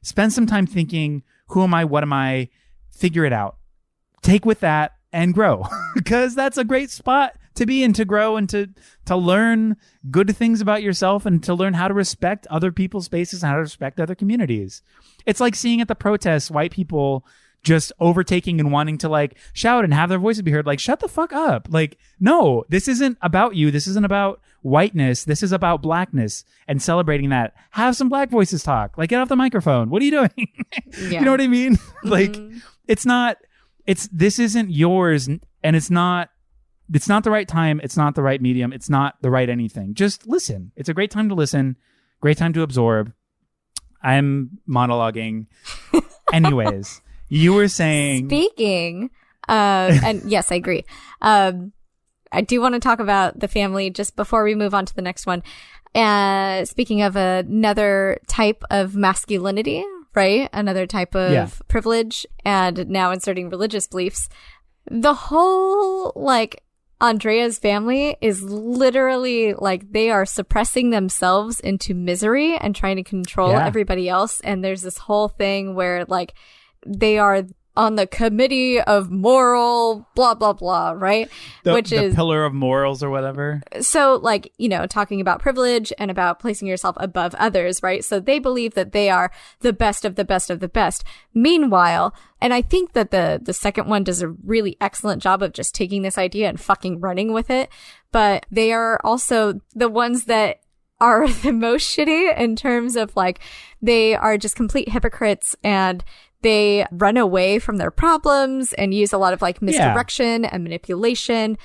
spend some time thinking, who am I? What am I? Figure it out. Take with that and grow, because that's a great spot to be in, to grow and to learn good things about yourself, and to learn how to respect other people's spaces and how to respect other communities. It's like seeing at the protests, white people just overtaking and wanting to like shout and have their voices be heard. Like, shut the fuck up. Like, no, this isn't about you. This isn't about whiteness. This is about blackness and celebrating that. Have some black voices talk. Like, get off the microphone. What are you doing? You know what I mean? Like, this isn't yours, and it's not the right time. It's not the right medium. It's not the right anything. Just listen. It's a great time to listen. Great time to absorb. I'm monologuing. Anyways. You were saying... Speaking, and yes, I agree. I do want to talk about the family just before we move on to the next one. Speaking of another type of masculinity, right? Another type of privilege, and now inserting religious beliefs. The whole, like, Andrea's family is literally, like, they are suppressing themselves into misery and trying to control everybody else. And there's this whole thing where, like, they are on the committee of moral blah, blah, blah, right? Which is the pillar of morals or whatever. So like, talking about privilege and about placing yourself above others, right? So they believe that they are the best of the best of the best. Meanwhile, and I think that the second one does a really excellent job of just taking this idea and fucking running with it. But they are also the ones that are the most shitty in terms of like, they are just complete hypocrites and they run away from their problems and use a lot of like misdirection and manipulation.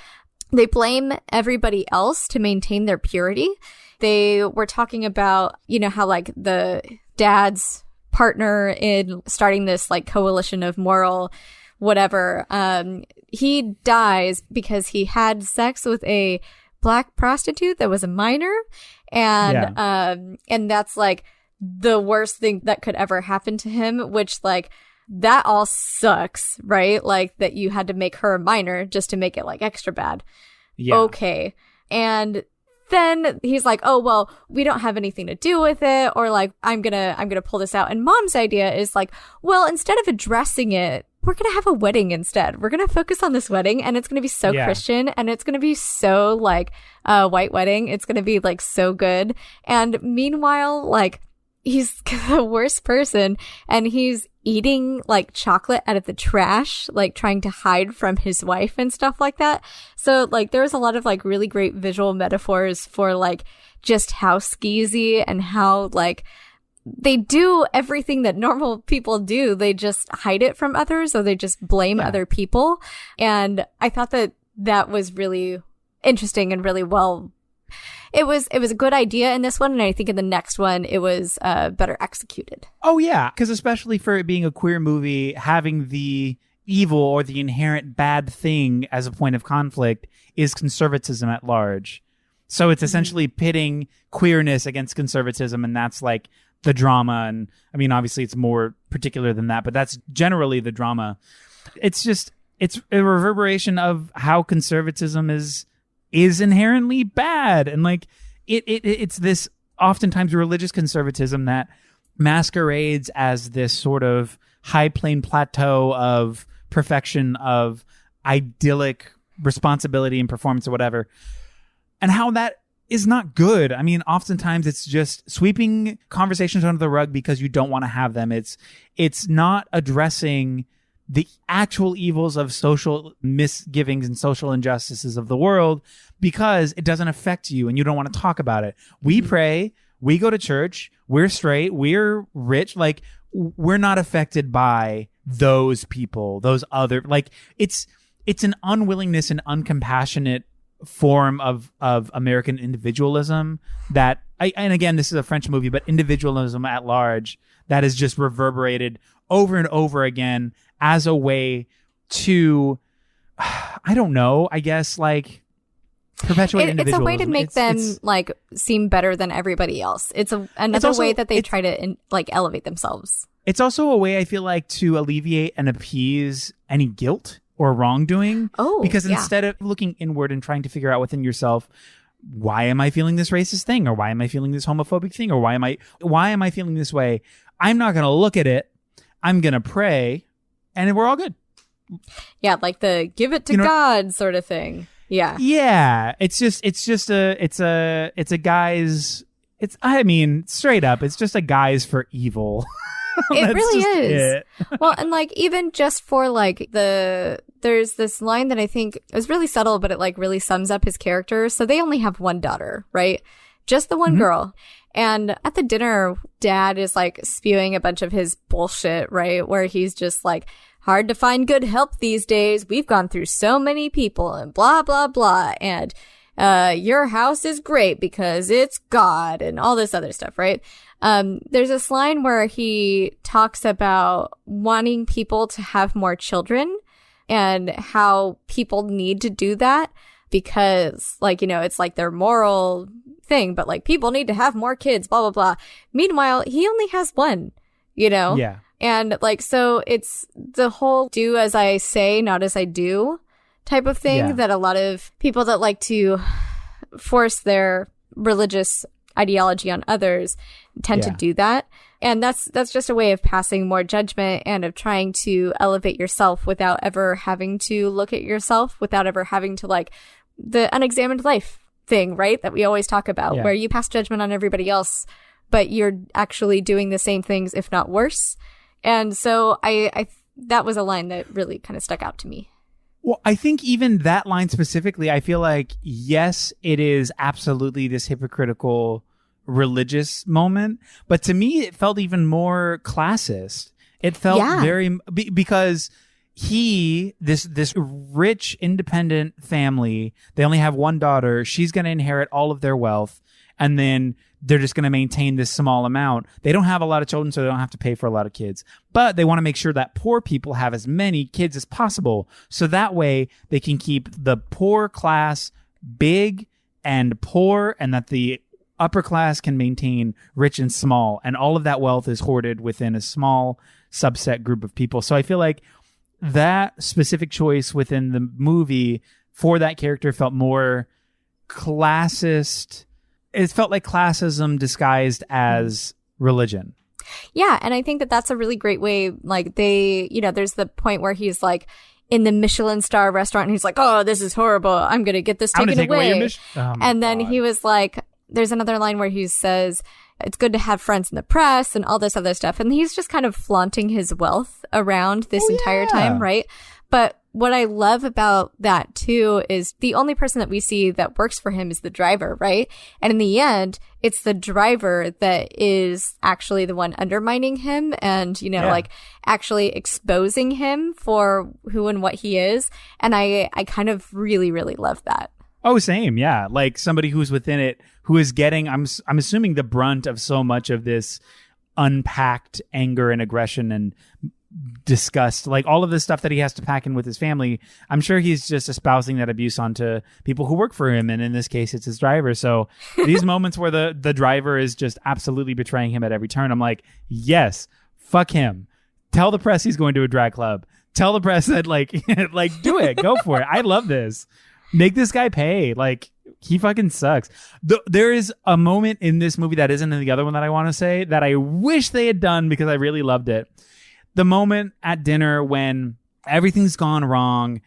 They blame everybody else to maintain their purity. They were talking about, how like the dad's partner in starting this like coalition of moral whatever, he dies because he had sex with a black prostitute that was a minor. And that's like the worst thing that could ever happen to him, which like that all sucks, right? Like that you had to make her a minor just to make it like extra bad. Yeah. Okay. And then he's like, oh, well, we don't have anything to do with it. Or like, I'm gonna pull this out. And mom's idea is like, well, instead of addressing it, we're going to have a wedding instead. We're going to focus on this wedding and it's going to be so Christian and it's going to be so like a white wedding. It's going to be like so good. And meanwhile, like he's the worst person and he's eating like chocolate out of the trash, like trying to hide from his wife and stuff like that. So like there's a lot of like really great visual metaphors for like just how skeezy and how like they do everything that normal people do. They just hide it from others or they just blame other people. And I thought that was really interesting and really well. It was a good idea in this one. And I think in the next one, it was better executed. Oh, yeah. Because especially for it being a queer movie, having the evil or the inherent bad thing as a point of conflict is conservatism at large. So it's essentially pitting queerness against conservatism. And that's like the drama. And I mean, obviously it's more particular than that, but that's generally the drama. It's a reverberation of how conservatism is inherently bad. And like it's this oftentimes religious conservatism that masquerades as this sort of high plane plateau of perfection, of idyllic responsibility and performance or whatever. And how that is not good. I mean, oftentimes it's just sweeping conversations under the rug because you don't want to have them. It's not addressing the actual evils of social misgivings and social injustices of the world because it doesn't affect you and you don't want to talk about it. We pray, we go to church, we're straight, we're rich. Like we're not affected by those people, those other, like it's an unwillingness and uncompassionate form of American individualism that and again, this is a French movie, but individualism at large that is just reverberated over and over again as a way to, I don't know, I guess like perpetuate individualism. It's a way to make them like seem better than everybody else. It's another way that they try to like elevate themselves. It's also a way I feel like to alleviate and appease any guilt or wrongdoing. Oh, because instead of looking inward and trying to figure out within yourself, why am I feeling this racist thing? Or why am I feeling this homophobic thing? Or why am I feeling this way? I'm not going to look at it. I'm going to pray and we're all good. Yeah. Like the give it to God sort of thing. Yeah. Yeah. It's a guy's, I mean, straight up, it's just a guy's for evil. It really is. Well, and like even just for like there's this line that I think is really subtle, but it like really sums up his character. So they only have one daughter, right? Just the one girl. And at the dinner, dad is like spewing a bunch of his bullshit, right? Where he's just like, hard to find good help these days. We've gone through so many people and blah, blah, blah. And your house is great because it's God and all this other stuff, right? There's this line where he talks about wanting people to have more children and how people need to do that because like, it's like their moral thing, but like people need to have more kids, blah, blah, blah. Meanwhile, he only has one, Yeah. And like, so it's the whole do as I say, not as I do type of thing that a lot of people that like to force their religious ideology on others tend to do that. And that's just a way of passing more judgment and of trying to elevate yourself without ever having to look at yourself, without ever having to like the unexamined life thing, right? That we always talk about, where you pass judgment on everybody else, but you're actually doing the same things, if not worse. And so I that was a line that really kind of stuck out to me. Well, I think even that line specifically, I feel like, yes, it is absolutely this hypocritical religious moment, but to me it felt even more classist. It felt very because this rich independent family, they only have one daughter, she's going to inherit all of their wealth, and then they're just going to maintain this small amount. They don't have a lot of children, so they don't have to pay for a lot of kids, but they want to make sure that poor people have as many kids as possible, so that way they can keep the poor class big and poor, and that the upper class can maintain rich and small, and all of that wealth is hoarded within a small subset group of people. So I feel like that specific choice within the movie for that character felt more classist. It felt like classism disguised as religion. Yeah, and I think that that's a really great way. Like they, there's the point where he's like in the Michelin star restaurant and he's like, "Oh, this is horrible. I'm going to get this taken away." And then he was like, there's another line where he says, "It's good to have friends in the press," and all this other stuff. And he's just kind of flaunting his wealth around this entire time, right? But what I love about that too is the only person that we see that works for him is the driver, right? And in the end, it's the driver that is actually the one undermining him and, like actually exposing him for who and what he is. And I kind of really, really love that. Oh, same. Yeah. Like somebody who's within it, who is getting, I'm assuming, the brunt of so much of this unpacked anger and aggression and disgust, like all of this stuff that he has to pack in with his family. I'm sure he's just espousing that abuse onto people who work for him. And in this case, it's his driver. So these moments where the driver is just absolutely betraying him at every turn, I'm like, yes, fuck him. Tell the press he's going to a drag club. Tell the press that like do it. Go for it. I love this. Make this guy pay. Like, he fucking sucks. There is a moment in this movie that isn't in the other one that I want to say that I wish they had done because I really loved it. The moment at dinner when everything's gone wrong,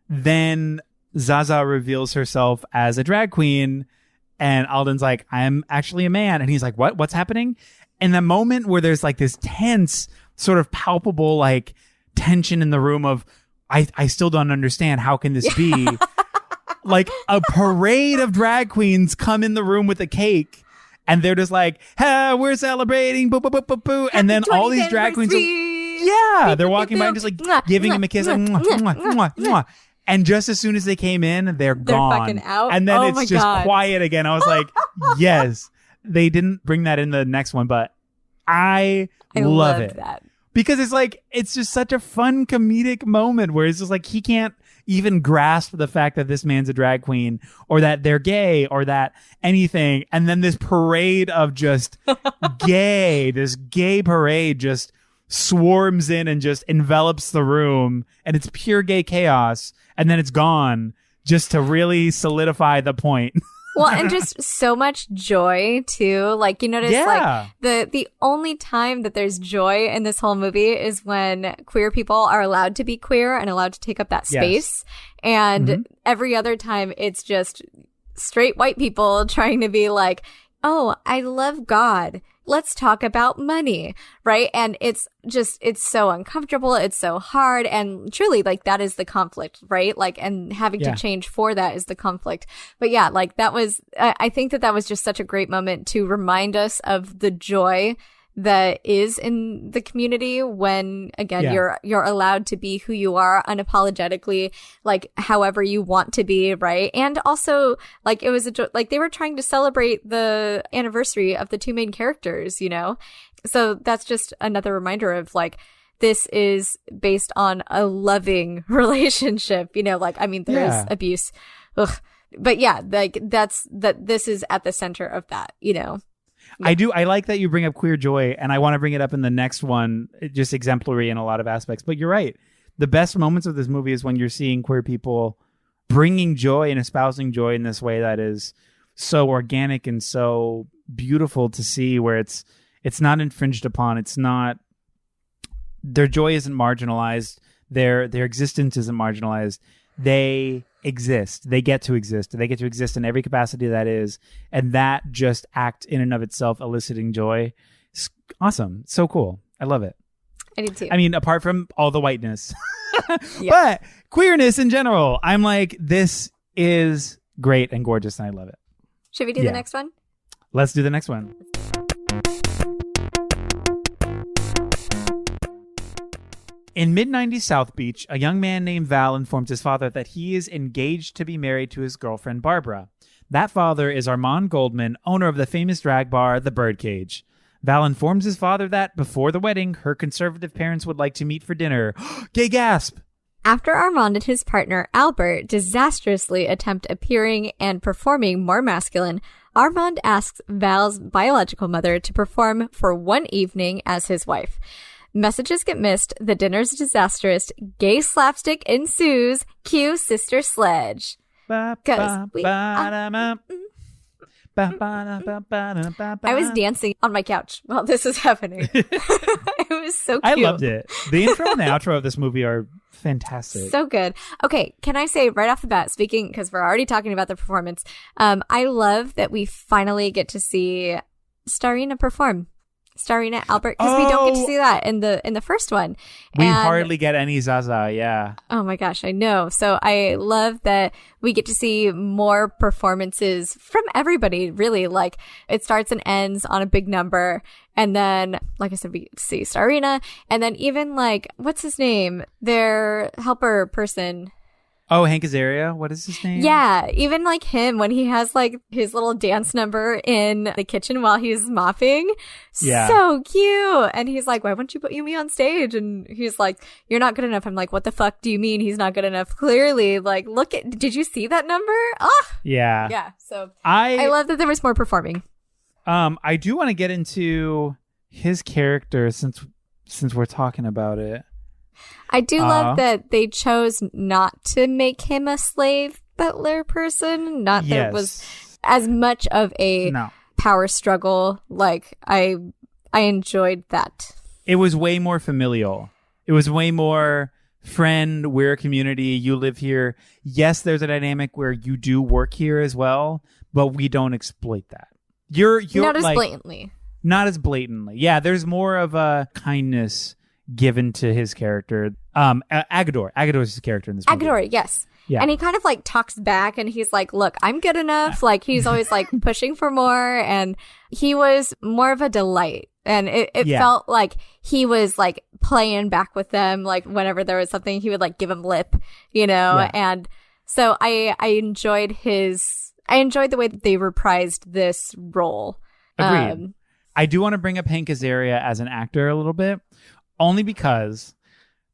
then Zaza reveals herself as a drag queen, and Alden's like, "I'm actually a man." And he's like, "What? What's happening?" And the moment where there's like this tense, sort of palpable, like tension in the room of, I still don't understand. How can this be? Like a parade of drag queens come in the room with a cake, and they're just like, "Hey, we're celebrating, boo, boo, boo, boo, boo." And then all these drag queens, they're walking by and just like giving him a kiss, like, mwah, mwah, mwah, mwah. And just as soon as they came in, they're gone. Fucking out. And then it's just quiet again. I was like, yes, they didn't bring that in the next one, but I love it. That. Because it's like, it's just such a fun comedic moment where it's just like, he can't even grasp the fact that this man's a drag queen or that they're gay or that anything. And then this parade of just this gay parade just swarms in and just envelops the room, and it's pure gay chaos, and then it's gone just to really solidify the point. Well, and just so much joy too. Like, you notice like the only time that there's joy in this whole movie is when queer people are allowed to be queer and allowed to take up that space. Yes. And every other time it's just straight white people trying to be like, "Oh, I love God. Let's talk about money," right? And it's so uncomfortable. It's so hard. And truly, like, that is the conflict, right? Like, and having to change for that is the conflict. But yeah, like, that was, I think that was just such a great moment to remind us of the joy that is in the community when, again, you're allowed to be who you are unapologetically, like however you want to be, right? And also, like, it was like they were trying to celebrate the anniversary of the two main characters, So that's just another reminder of like, this is based on a loving relationship, like, I mean, there is abuse, but yeah, like this is at the center of that, I like that you bring up queer joy, and I want to bring it up in the next one, just exemplary in a lot of aspects. But you're right. The best moments of this movie is when you're seeing queer people bringing joy and espousing joy in this way that is so organic and so beautiful to see, where it's It's not infringed upon. It's not, their joy isn't marginalized. Their existence isn't marginalized. They exist. They get to exist. They get to exist in every capacity that is. And that just act in and of itself eliciting joy. It's awesome. It's so cool. I love it. I do too. I mean, apart from all the whiteness. Yeah. But queerness in general, I'm like, this is great and gorgeous and I love it. Should we do the next one? Let's do the next one. In mid-90s South Beach, a young man named Val informs his father that he is engaged to be married to his girlfriend, Barbara. That father is Armand Goldman, owner of the famous drag bar, the Birdcage. Val informs his father that, before the wedding, her conservative parents would like to meet for dinner. Gay gasp! After Armand and his partner, Albert, disastrously attempt appearing and performing more masculine, Armand asks Val's biological mother to perform for one evening as his wife. Messages get missed, the dinner's disastrous, gay slapstick ensues, cue Sister Sledge. I was dancing on my couch while this was happening. It was so cute. I loved it. The intro and the outro of this movie are fantastic. So good. Okay, can I say right off the bat, speaking, because we're already talking about the performance, I love that we finally get to see Starina perform. Starina Albert, because we don't get to see that in the first one. We hardly get any Zaza, yeah. Oh my gosh, I know. So I love that we get to see more performances from everybody, really. Like, it starts and ends on a big number. And then, like I said, we get to see Starina. And then even, like, what's his name? Their helper person. Oh, Hank Azaria? What is his name? Yeah, even like him when he has like his little dance number in the kitchen while he's mopping. Yeah. So cute. And he's like, why won't you put me on stage? And he's like, you're not good enough. I'm like, what the fuck do you mean he's not good enough? Clearly, like, did you see that number? Oh, yeah. Yeah. So I love that there was more performing. I do want to get into his character since we're talking about it. I do love that they chose not to make him a slave butler person. Not that it was as much of a power struggle. Like, I enjoyed that. It was way more familial. It was way more friend, we're a community, you live here. Yes, there's a dynamic where you do work here as well, but we don't exploit that. You're not as like, blatantly. Not as blatantly. Yeah, there's more of a kindness given to his character. Agador is his character in this movie. Agador, yes. Yeah. And he kind of like talks back and he's like, look, I'm good enough. Like, he's always like pushing for more. And he was more of a delight. And it felt like he was like playing back with them. Like, whenever there was something, he would like give him lip, you know? Yeah. And so I enjoyed the way that they reprised this role. Agreed. I do want to bring up Hank Azaria as an actor a little bit. Only because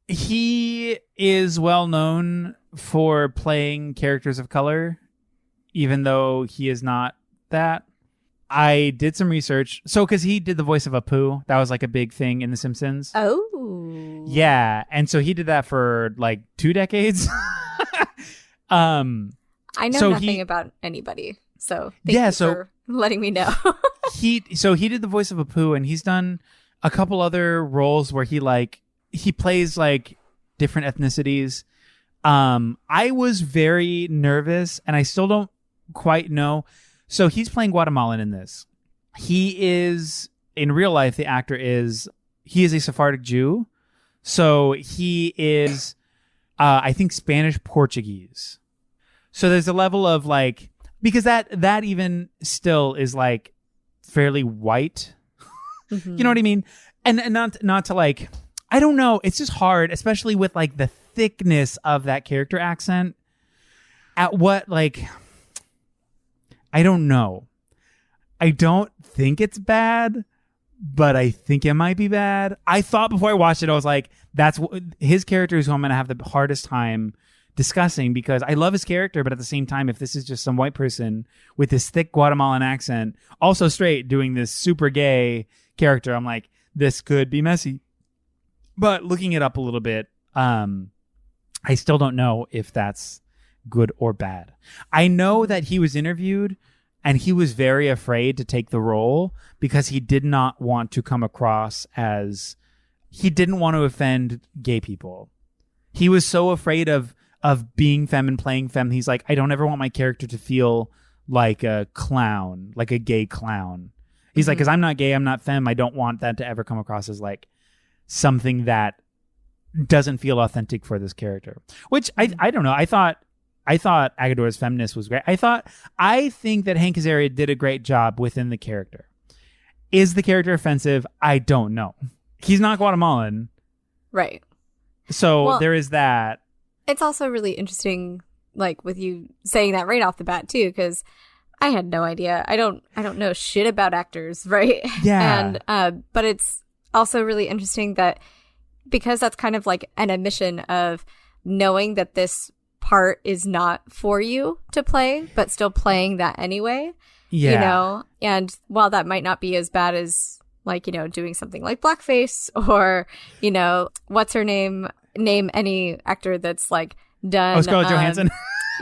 he is well known for playing characters of color, even though he is not that. I did some research. So, because he did the voice of Apu. That was like a big thing in The Simpsons. Oh. Yeah. And so he did that for like 2 decades. I know nothing about anybody. So thank you for letting me know. he did the voice of Apu, and he's done a couple other roles where he plays like different ethnicities. I was very nervous, and I still don't quite know. So he's playing Guatemalan in this. He is, in real life, the actor is a Sephardic Jew. So he is, I think, Spanish Portuguese. So there's a level of like, because that even still is like fairly white. Mm-hmm. You know what I mean? And not to like, I don't know. It's just hard, especially with like the thickness of that character accent. At what, like, I don't know. I don't think it's bad, but I think it might be bad. I thought before I watched it, I was like, his character is who I'm going to have the hardest time discussing, because I love his character, but at the same time, if this is just some white person with this thick Guatemalan accent, also straight, doing this super gay character, I'm like, this could be messy. But looking it up a little bit, I still don't know if that's good or bad. I know that he was interviewed And he was very afraid to take the role because he did not want to come across as, he didn't want to offend gay people. He was so afraid of being femme and playing femme. He's like, I don't ever want my character to feel like a clown, like a gay clown. He's like, because I'm not gay, I'm not femme. I don't want that to ever come across as like something that doesn't feel authentic for this character. Which I don't know. I thought Agador's feminist was great. I think that Hank Azaria did a great job within the character. Is the character offensive? I don't know. He's not Guatemalan. Right. So there is that. It's also really interesting, like with you saying that right off the bat too, because I had no idea. I don't know shit about actors, right? Yeah. And but it's also really interesting that because that's kind of like an admission of knowing that this part is not for you to play, but still playing that anyway. Yeah. You know, and while that might not be as bad as like, you know, doing something like blackface or, you know, what's her name? Name any actor that's like done. Oh, Scarlett Johansson.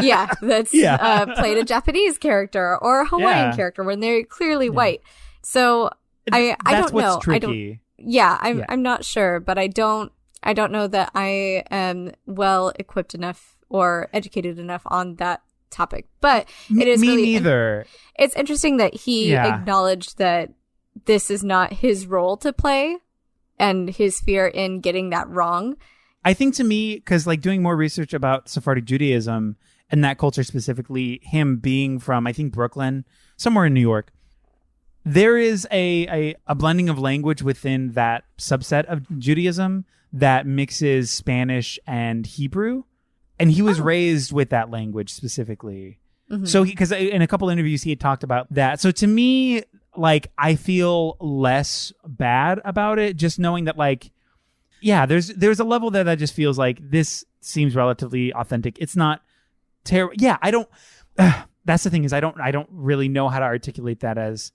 Yeah, that's played a Japanese character or a Hawaiian character when they're clearly white. So I don't know. Tricky. I'm not sure, but I don't know that I am well equipped enough or educated enough on that topic. But it is me really neither. It's interesting that he acknowledged that this is not his role to play and his fear in getting that wrong. I think to me, because like doing more research about Sephardi Judaism and that culture specifically, him being from, I think, Brooklyn, somewhere in New York, there is a blending of language within that subset of Judaism that mixes Spanish and Hebrew. And he was raised with that language specifically. Mm-hmm. So because in a couple interviews, he had talked about that. So to me, like, I feel less bad about it, just knowing that, like, yeah, there's a level there that just feels like this seems relatively authentic. It's not terrible. Yeah, I don't. That's the thing is I don't really know how to articulate that as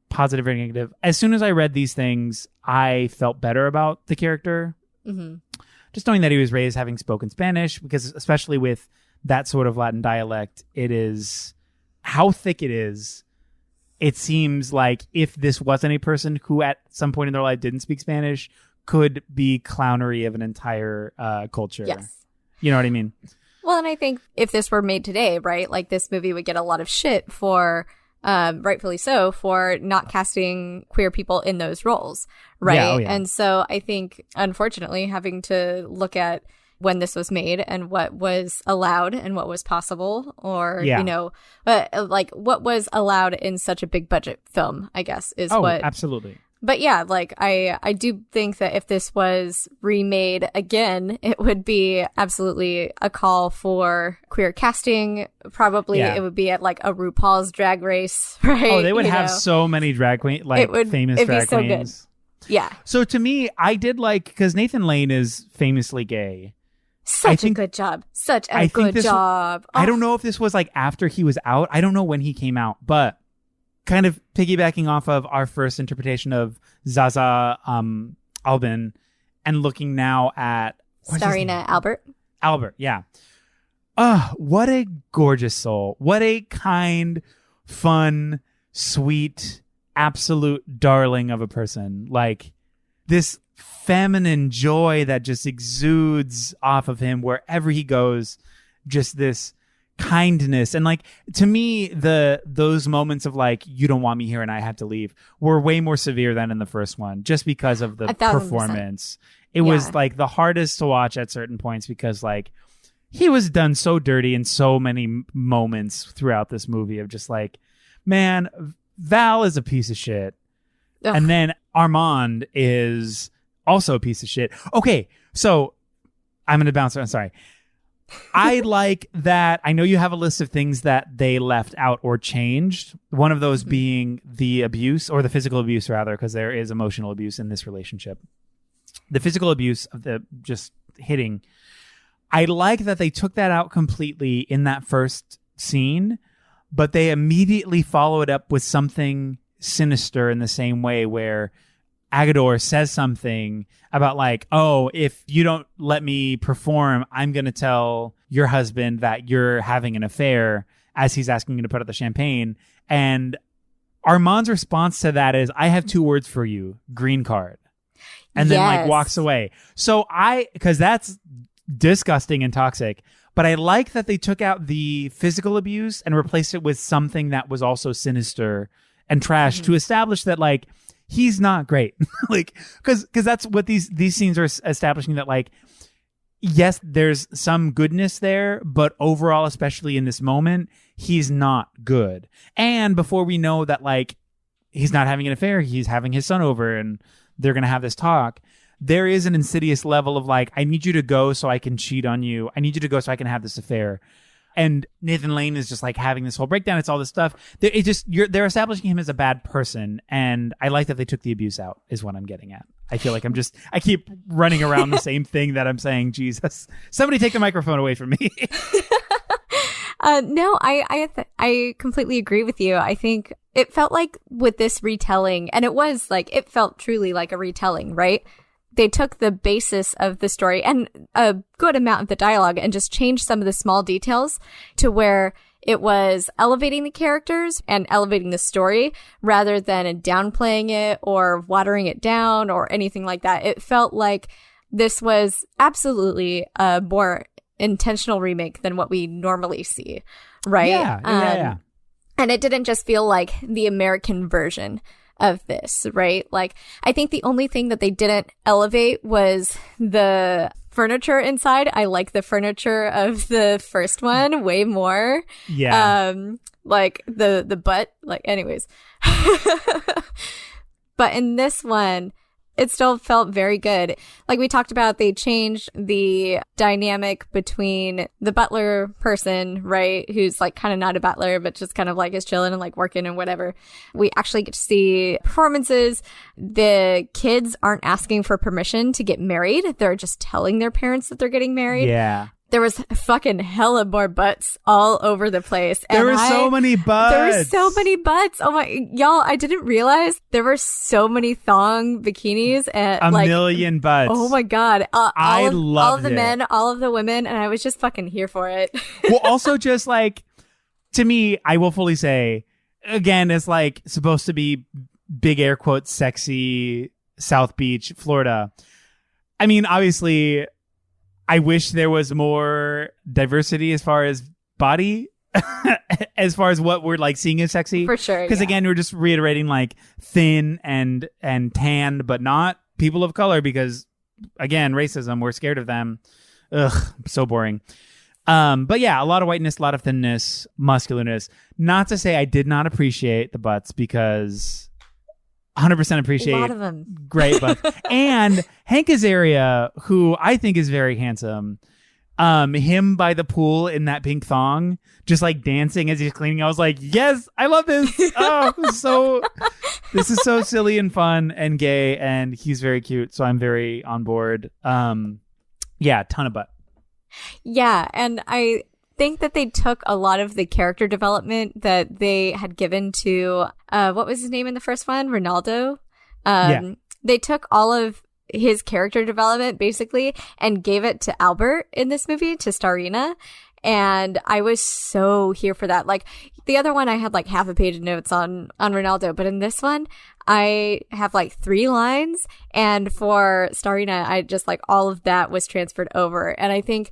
positive or negative. As soon as I read these things, I felt better about the character. Mm-hmm. Just knowing that he was raised having spoken Spanish, because especially with that sort of Latin dialect, it is how thick it is. It seems like if this wasn't a person who at some point in their life didn't speak Spanish, could be clownery of an entire culture. Yes. You know what I mean? Well, and I think if this were made today, right, like this movie would get a lot of shit for, rightfully so, for not casting queer people in those roles, right? Yeah, oh yeah. And so I think, unfortunately, having to look at when this was made and what was allowed and what was possible, or, you know, like what was allowed in such a big budget film, I guess, is what... absolutely. But yeah, like I do think that if this was remade again, it would be absolutely a call for queer casting. Probably it would be at like a RuPaul's Drag Race, right? Oh, they would have so many drag queen, like famous drag so queens. Good. Yeah. So to me, I did like, because Nathan Lane is famously gay. Such a good job. Such a good job. I don't know if this was like after he was out. I don't know when he came out, but kind of piggybacking off of our first interpretation of Zaza Albin and looking now at Starina Albert. Albert, yeah. What a gorgeous soul. What a kind, fun, sweet, absolute darling of a person. Like this feminine joy that just exudes off of him wherever he goes. Just this kindness. And like, to me, those moments of like, you don't want me here and I have to leave were way more severe than in the first one, just because of the 1,000%. Performance. It was like the hardest to watch at certain points, because like he was done so dirty in so many moments throughout this movie of just like, man, Val is a piece of shit. Ugh. And then Armand is also a piece of shit. Okay, so I'm going to bounce around. Sorry. I like that. I know you have a list of things that they left out or changed. One of those being the abuse, or the physical abuse rather, because there is emotional abuse in this relationship. The physical abuse of the just hitting. I like that they took that out completely in that first scene, but they immediately follow it up with something sinister in the same way, where Agador says something about like, oh, if you don't let me perform, I'm going to tell your husband that you're having an affair as he's asking him to put out the champagne. And Armand's response to that is, I have 2 words for you, green card. And then like walks away. So because that's disgusting and toxic, but I like that they took out the physical abuse and replaced it with something that was also sinister and trash to establish that like he's not great. Like, because that's what these scenes are establishing, that like, yes, there's some goodness there, but overall, especially in this moment, he's not good. And before we know that like he's not having an affair, he's having his son over and they're going to have this talk. There is an insidious level of like, I need you to go so I can cheat on you. I need you to go so I can have this affair. And Nathan Lane is just like having this whole breakdown. It's all this stuff. They're establishing him as a bad person. And I like that they took the abuse out is what I'm getting at. I feel like I keep running around the same thing that I'm saying. Jesus, somebody take the microphone away from me. No, I completely agree with you. I think it felt like with this retelling, and it felt truly like a retelling, right? They took the basis of the story and a good amount of the dialogue and just changed some of the small details to where it was elevating the characters and elevating the story rather than downplaying it or watering it down or anything like that. It felt like this was absolutely a more intentional remake than what we normally see, right? Yeah. And it didn't just feel like the American version of this, right? Like, I think the only thing that they didn't elevate was the furniture inside. I like the furniture of the first one way more. Yeah. Like the butt, like, anyways. But in this one, it still felt very good. Like we talked about, they changed the dynamic between the butler person, right? Who's like kind of not a butler, but just kind of like is chilling and like working and whatever. We actually get to see performances. The kids aren't asking for permission to get married. They're just telling their parents that they're getting married. Yeah. There was fucking hella more butts all over the place. There were so many butts. There were so many butts. Oh my, y'all, I didn't realize there were so many thong bikinis and a million butts. Oh my God. I loved all of the men, all of the women, and I was just fucking here for it. Well, also just like, to me, I will fully say, again, it's like supposed to be big air quotes, sexy South Beach, Florida. I mean, obviously, I wish there was more diversity as far as body, as far as what we're like seeing as sexy. For sure. Because again, we're just reiterating like thin and tanned, but not people of color because, again, racism, we're scared of them. Ugh, so boring. But yeah, a lot of whiteness, a lot of thinness, muscularness. Not to say I did not appreciate the butts because 100% appreciate a lot of them. Great butts. And Hank Azaria, who I think is very handsome, him by the pool in that pink thong, just like dancing as he's cleaning. I was like, yes, I love this. Oh, this is so silly and fun and gay, and he's very cute. So I'm very on board. Yeah, ton of butt. Yeah, and I think that they took a lot of the character development that they had given to what was his name in the first one? Ronaldo. They took all of his character development basically and gave it to Albert in this movie, to Starina. And I was so here for that. Like the other one, I had like half a page of notes on Ronaldo, but in this one, I have like 3 lines. And for Starina, I just like all of that was transferred over. And I think,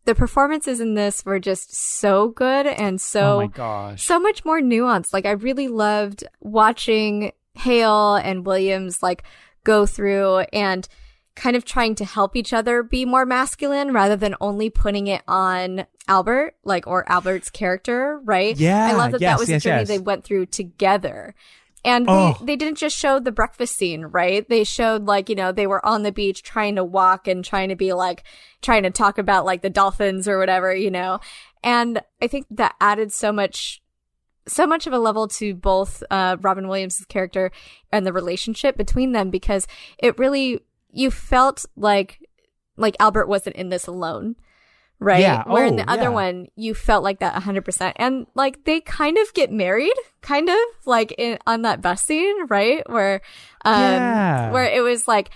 the performances in this were just so good and so, oh my gosh, so much more nuanced. Like I really loved watching Hale and Williams like go through and kind of trying to help each other be more masculine rather than only putting it on Albert, like, or Albert's character, right? Yeah. I love that that was a journey yes. they went through together. And they didn't just show the breakfast scene, right? They showed like, you know, they were on the beach trying to walk and trying to be like, trying to talk about like the dolphins or whatever, you know? And I think that added so much of a level to both Robin Williams' character and the relationship between them, because it really, you felt like Albert wasn't in this alone. Right? Yeah. Where in the other one, you felt like that 100%. And like they kind of get married, kind of like on that bus scene, right? Where it was like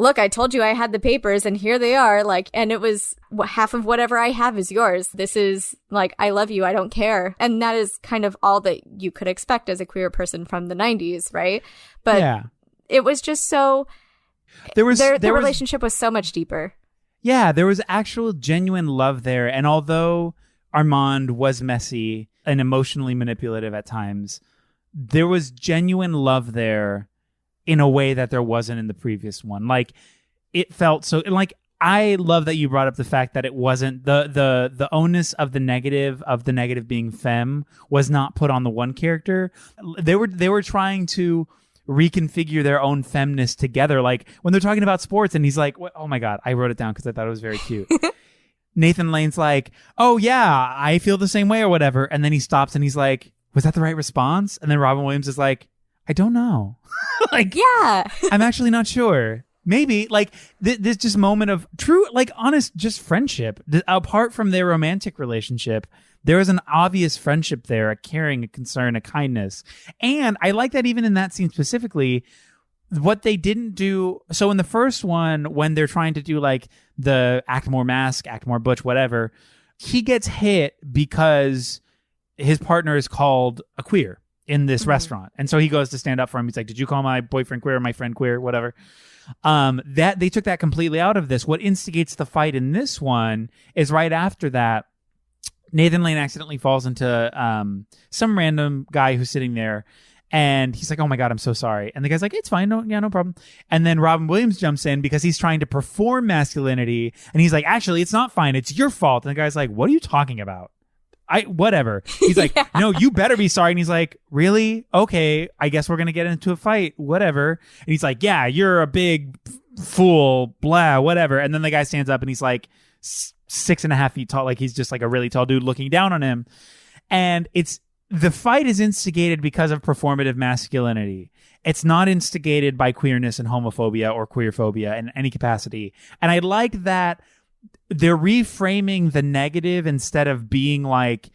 look, I told you I had the papers and here they are. Like, and it was half of whatever I have is yours. This is like, I love you. I don't care. And that is kind of all that you could expect as a queer person from the 90s, right? But it was just so, their relationship was so much deeper. Yeah, there was actual genuine love there. And although Armand was messy and emotionally manipulative at times, there was genuine love there in a way that there wasn't in the previous one. Like, it felt so, like, I love that you brought up the fact that it wasn't the onus of the negative being femme was not put on the one character. They were trying to reconfigure their own femness together. Like, when they're talking about sports and he's like, oh my God, I wrote it down because I thought it was very cute. Nathan Lane's like, oh yeah, I feel the same way or whatever. And then he stops and he's like, was that the right response? And then Robin Williams is like, I don't know. Like, yeah, I'm actually not sure. Maybe like this just moment of true, like, honest, just friendship. Apart from their romantic relationship, there is an obvious friendship there, a caring, a concern, a kindness. And I like that even in that scene specifically, what they didn't do. So in the first one, when they're trying to do like the act more mask, act more butch, whatever, he gets hit because his partner is called a queer in this restaurant. And so he goes to stand up for him. He's like, did you call my boyfriend queer or my friend queer? Whatever. That they took that completely out of this. What instigates the fight in this one is right after that, Nathan Lane accidentally falls into some random guy who's sitting there. And he's like, oh my God, I'm so sorry. And the guy's like, it's fine. No problem. And then Robin Williams jumps in because he's trying to perform masculinity. And he's like, actually, it's not fine. It's your fault. And the guy's like, what are you talking about? Whatever. He's like, no, you better be sorry. And he's like, really? Okay, I guess we're going to get into a fight. Whatever. And he's like, yeah, you're a big fool, blah, whatever. And then the guy stands up and he's like 6.5 feet tall. Like, he's just like a really tall dude looking down on him. And the fight is instigated because of performative masculinity. It's not instigated by queerness and homophobia or queerphobia in any capacity. And I like that they're reframing the negative instead of being like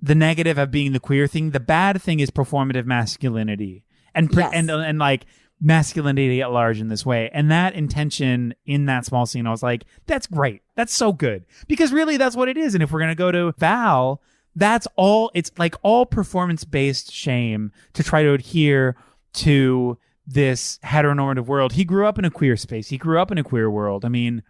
the negative of being the queer thing. The bad thing is performative masculinity and like masculinity at large in this way. And that intention in that small scene, I was like, that's great. That's so good. Because really that's what it is. And if we're going to go to Val, that's all. It's like all performance-based shame to try to adhere to this heteronormative world. He grew up in a queer space. He grew up in a queer world. I mean,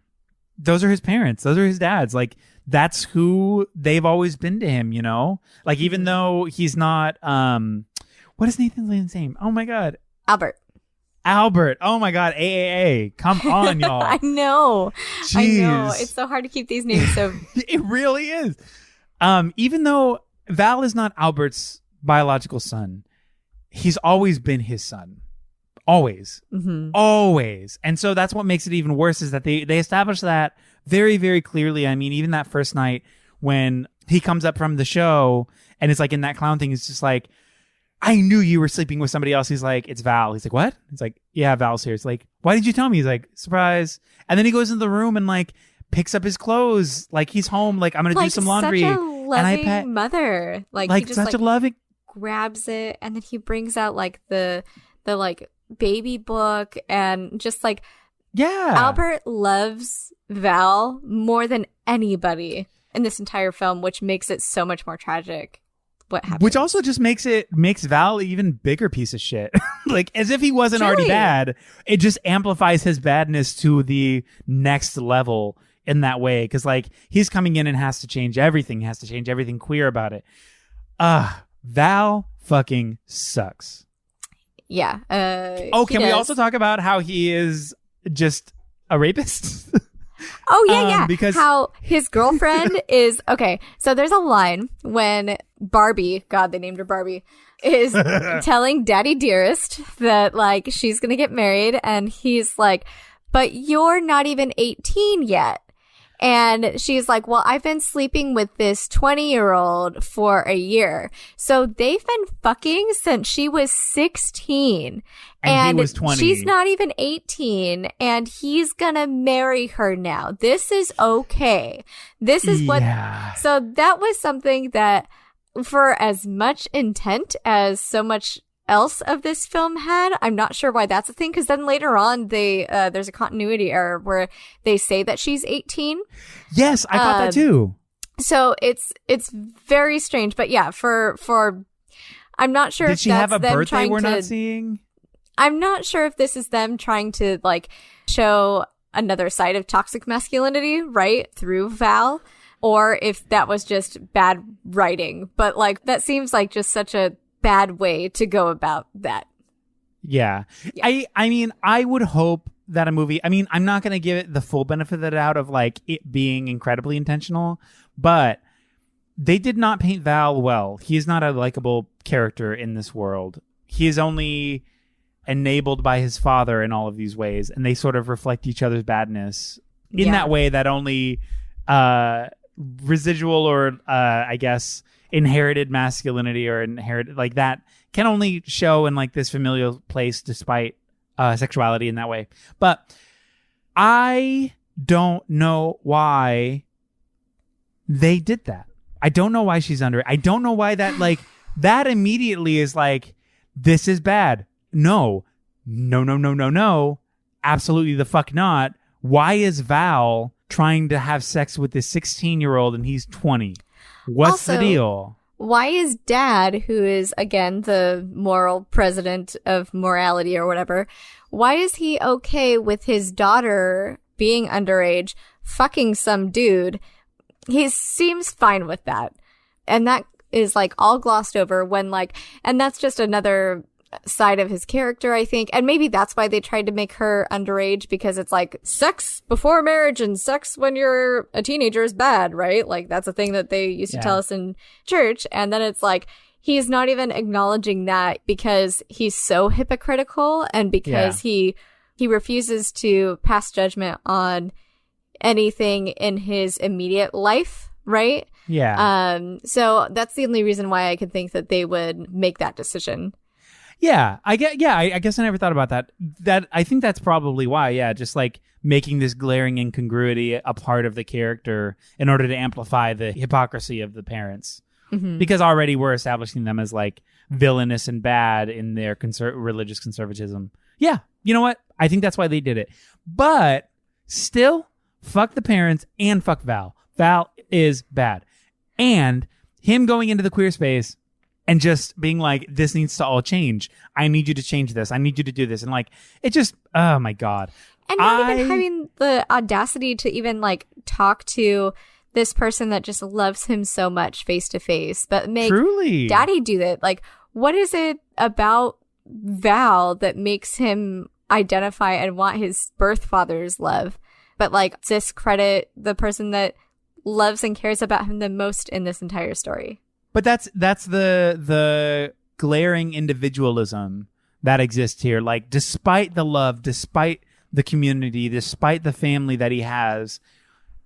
those are his parents. Those are his dads. Like, that's who they've always been to him, you know? Like, even though he's not, what is Nathan Lane's name? Oh my God. Albert. Oh my God. AAA. Come on, y'all. I know. Jeez. I know. It's so hard to keep these names so. It really is. Even though Val is not Albert's biological son, he's always been his son. Always. Mm-hmm. Always. And so that's what makes it even worse is that they establish that very, very clearly. I mean, even that first night when he comes up from the show and it's like in that clown thing, it's just like, I knew you were sleeping with somebody else. He's like, it's Val. He's like, what? He's like, yeah, Val's here. It's like, why did you tell me? He's like, surprise. And then he goes into the room and like picks up his clothes. Like, he's home. Like, I'm going to do some laundry. Such a loving mother. Like he just such a loving grabs it. And then he brings out like the like baby book and just like, yeah, Albert loves Val more than anybody in this entire film, which makes it so much more tragic what happened. Which also just makes Val an even bigger piece of shit. Like, as if he wasn't already bad. It just amplifies his badness to the next level in that way. Because like, he's coming in and has to change everything. Has to change everything queer about it. Val fucking sucks. Yeah. Can we also talk about how he is just a rapist? Oh, yeah. Because how his girlfriend is... Okay, so there's a line when Barbie, God, they named her Barbie, is telling Daddy Dearest that, like, she's going to get married. And he's like, but you're not even 18 yet. And she's like, well, I've been sleeping with this 20-year-old for a year. So they've been fucking since she was 16. And he was 20. She's not even 18. And he's gonna marry her now. This is okay. This is what... So that was something that, for as much intent as so much else of this film had. I'm not sure why that's a thing, because then later on there's a continuity error where they say that she's 18. Yes, I thought that too. So it's very strange, but yeah, for I'm not sure if she that's have a them birthday trying we're to, not seeing? I'm not sure if this is them trying to like show another side of toxic masculinity, right, through Val, or if that was just bad writing. But like that seems like just such a bad way to go about that. Yeah. I mean, I would hope that a movie, I mean, I'm not going to give it the full benefit of the doubt of like it being incredibly intentional, but they did not paint Val well. He is not a likable character in this world. He is only enabled by his father in all of these ways, and they sort of reflect each other's badness in that way that only residual or I guess inherited masculinity or inherited like that can only show in like this familial place despite sexuality in that way. But I don't know why they did that. I don't know why she's under it. I don't know why that like that immediately is like, this is bad. No. Absolutely the fuck not. Why is Val trying to have sex with this 16-year-old and he's 20? What's also, the deal? Why is Dad, who is, again, the moral president of morality or whatever, why is he okay with his daughter being underage, fucking some dude? He seems fine with that. And that is, like, all glossed over when, like, and that's just another side of his character, I think. And maybe that's why they tried to make her underage, because it's like sex before marriage and sex when you're a teenager is bad, right? Like that's a thing that they used to tell us in church. And then it's like, he's not even acknowledging that because he's so hypocritical and because he refuses to pass judgment on anything in his immediate life, right? Yeah. So that's the only reason why I could think that they would make that decision. Yeah, I guess I never thought about that. That I think that's probably why. Yeah, just like making this glaring incongruity a part of the character in order to amplify the hypocrisy of the parents, because already we're establishing them as like villainous and bad in their religious conservatism. Yeah, you know what? I think that's why they did it. But still, fuck the parents and fuck Val. Val is bad, and him going into the queer space and just being like, this needs to all change. I need you to change this. I need you to do this. And like, it just, oh my God. And not even having the audacity to even like talk to this person that just loves him so much face to face, but make Daddy do that. Like, what is it about Val that makes him identify and want his birth father's love, but like discredit the person that loves and cares about him the most in this entire story? But that's the glaring individualism that exists here. Like, despite the love, despite the community, despite the family that he has,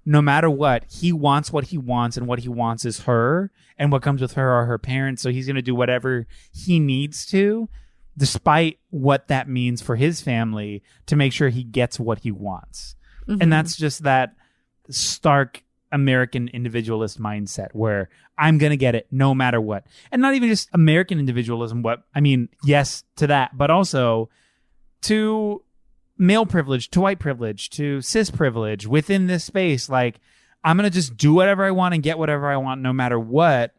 no matter what he wants, and what he wants is her, and what comes with her are her parents. So he's going to do whatever he needs to, despite what that means for his family, to make sure he gets what he wants. And that's just that stark American individualist mindset where I'm going to get it no matter what. And not even just American individualism, yes to that, but also to male privilege, to white privilege, to cis privilege within this space. Like, I'm going to just do whatever I want and get whatever I want no matter what,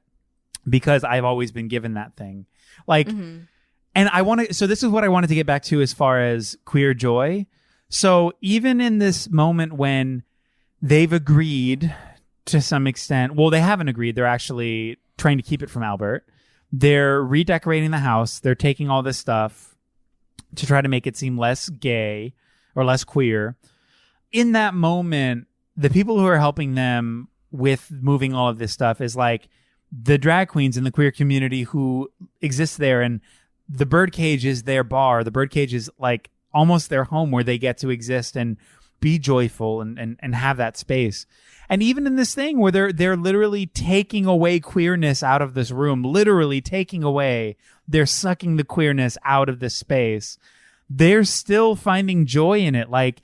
because I've always been given that thing. Like, and so this is what I wanted to get back to as far as queer joy. So even in this moment when they've agreed to some extent. Well, they haven't agreed. They're actually trying to keep it from Albert. They're redecorating the house. They're taking all this stuff to try to make it seem less gay or less queer. In that moment, the people who are helping them with moving all of this stuff is like the drag queens in the queer community who exist there. And the Birdcage is their bar. The Birdcage is like almost their home where they get to exist and be joyful and have that space. And even in this thing where they're literally taking away queerness out of this room, they're sucking the queerness out of this space. They're still finding joy in it. Like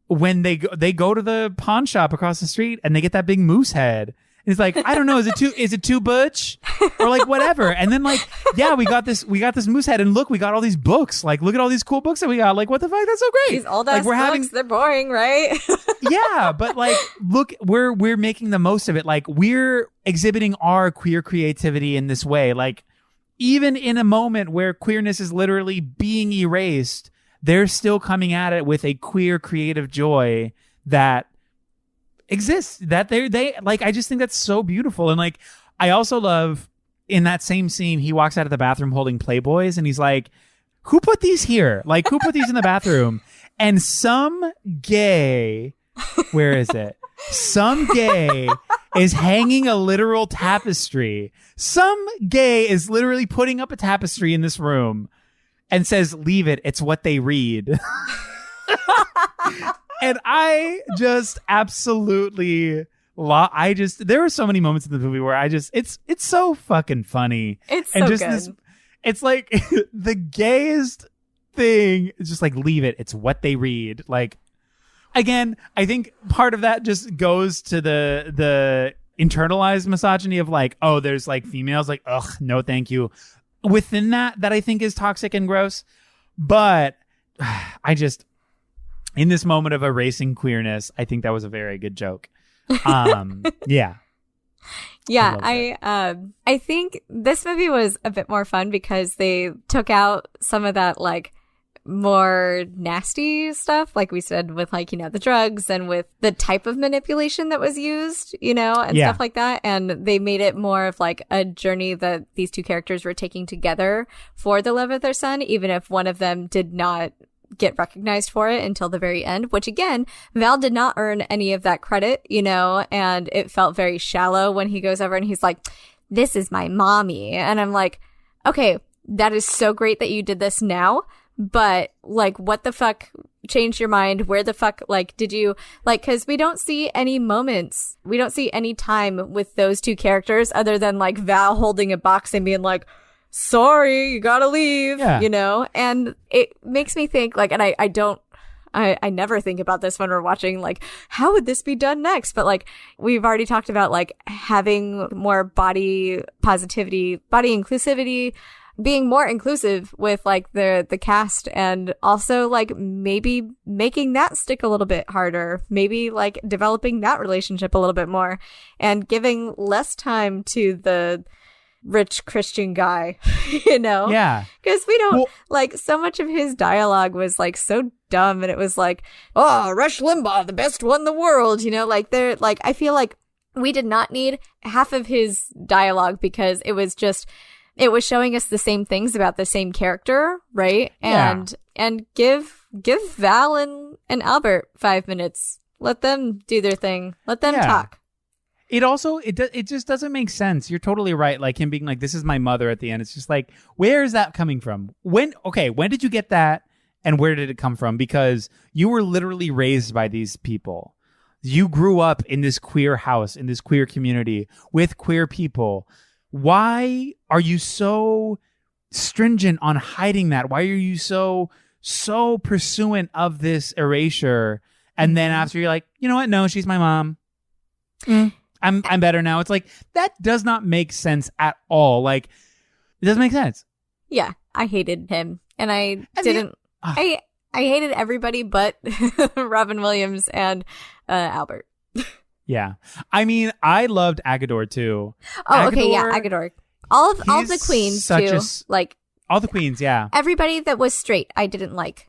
when they go to the pawn shop across the street and they get that big moose head And he's like, I don't know, is it too butch? Or like whatever. And then like, yeah, we got this moose head, and look, we got all these books. Like, look at all these cool books that we got. Like, what the fuck? That's so great. These old ass books, they're boring, right? Yeah, but like, look, we're making the most of it. Like, we're exhibiting our queer creativity in this way. Like, even in a moment where queerness is literally being erased, they're still coming at it with a queer creative joy that exists. That they like, I just think that's so beautiful. And like, I also love in that same scene, he walks out of the bathroom holding Playboys, and he's like, who put these here? Like, who put these in the bathroom? And some gay, where is it? Some gay is hanging a literal tapestry. Some gay is literally putting up a tapestry in this room and says, leave it. It's what they read. And I just absolutely there were so many moments in the movie where it's so fucking funny. It's and so just good. It's like the gayest thing is just like, leave it. It's what they read. Like, again, I think part of that just goes to the internalized misogyny of like, oh, there's like females like, ugh, no, thank you. Within that I think is toxic and gross. But I just, in this moment of erasing queerness, I think that was a very good joke. Yeah. Yeah, I think this movie was a bit more fun because they took out some of that like more nasty stuff, like we said, with like, you know, the drugs and with the type of manipulation that was used, you know, and stuff like that. And they made it more of like a journey that these two characters were taking together for the love of their son, even if one of them did not get recognized for it until the very end, which again, Val did not earn any of that credit, you know, and it felt very shallow when he goes over and he's like, this is my mommy. And I'm like, okay, that is so great that you did this now, but like, what the fuck changed your mind? Where the fuck, like, did you, like, because we don't see any moments, we don't see any time with those two characters other than like Val holding a box and being like, sorry, you gotta leave, you know? And it makes me think, like, and I never think about this when we're watching, like, how would this be done next? But, like, we've already talked about, like, having more body positivity, body inclusivity, being more inclusive with, like, the cast, and also, like, maybe making that stick a little bit harder, maybe, like, developing that relationship a little bit more, and giving less time to the rich Christian guy, you know? Yeah. Because we don't, like, so much of his dialogue was, like, so dumb, and it was like, oh, Rush Limbaugh, the best one in the world, you know? Like, they're, like, I feel like we did not need half of his dialogue because it was showing us the same things about the same character, right? Yeah. And give Val and Albert 5 minutes. Let them do their thing. Let them talk. It also, it just doesn't make sense. You're totally right. Like him being like, this is my mother at the end. It's just like, where is that coming from? When did you get that? And where did it come from? Because you were literally raised by these people. You grew up in this queer house, in this queer community with queer people. Why are you so stringent on hiding that? Why are you so pursuant of this erasure? And then after you're like, you know what? No, she's my mom. I'm better now. It's like, that does not make sense at all. Like, it doesn't make sense. Yeah, I hated him. And I hated everybody but Robin Williams and Albert. Yeah. I mean, I loved Agador too. Oh, Agador, okay, yeah, Agador. All the queens too. Like, all the queens, yeah. Everybody that was straight, I didn't like.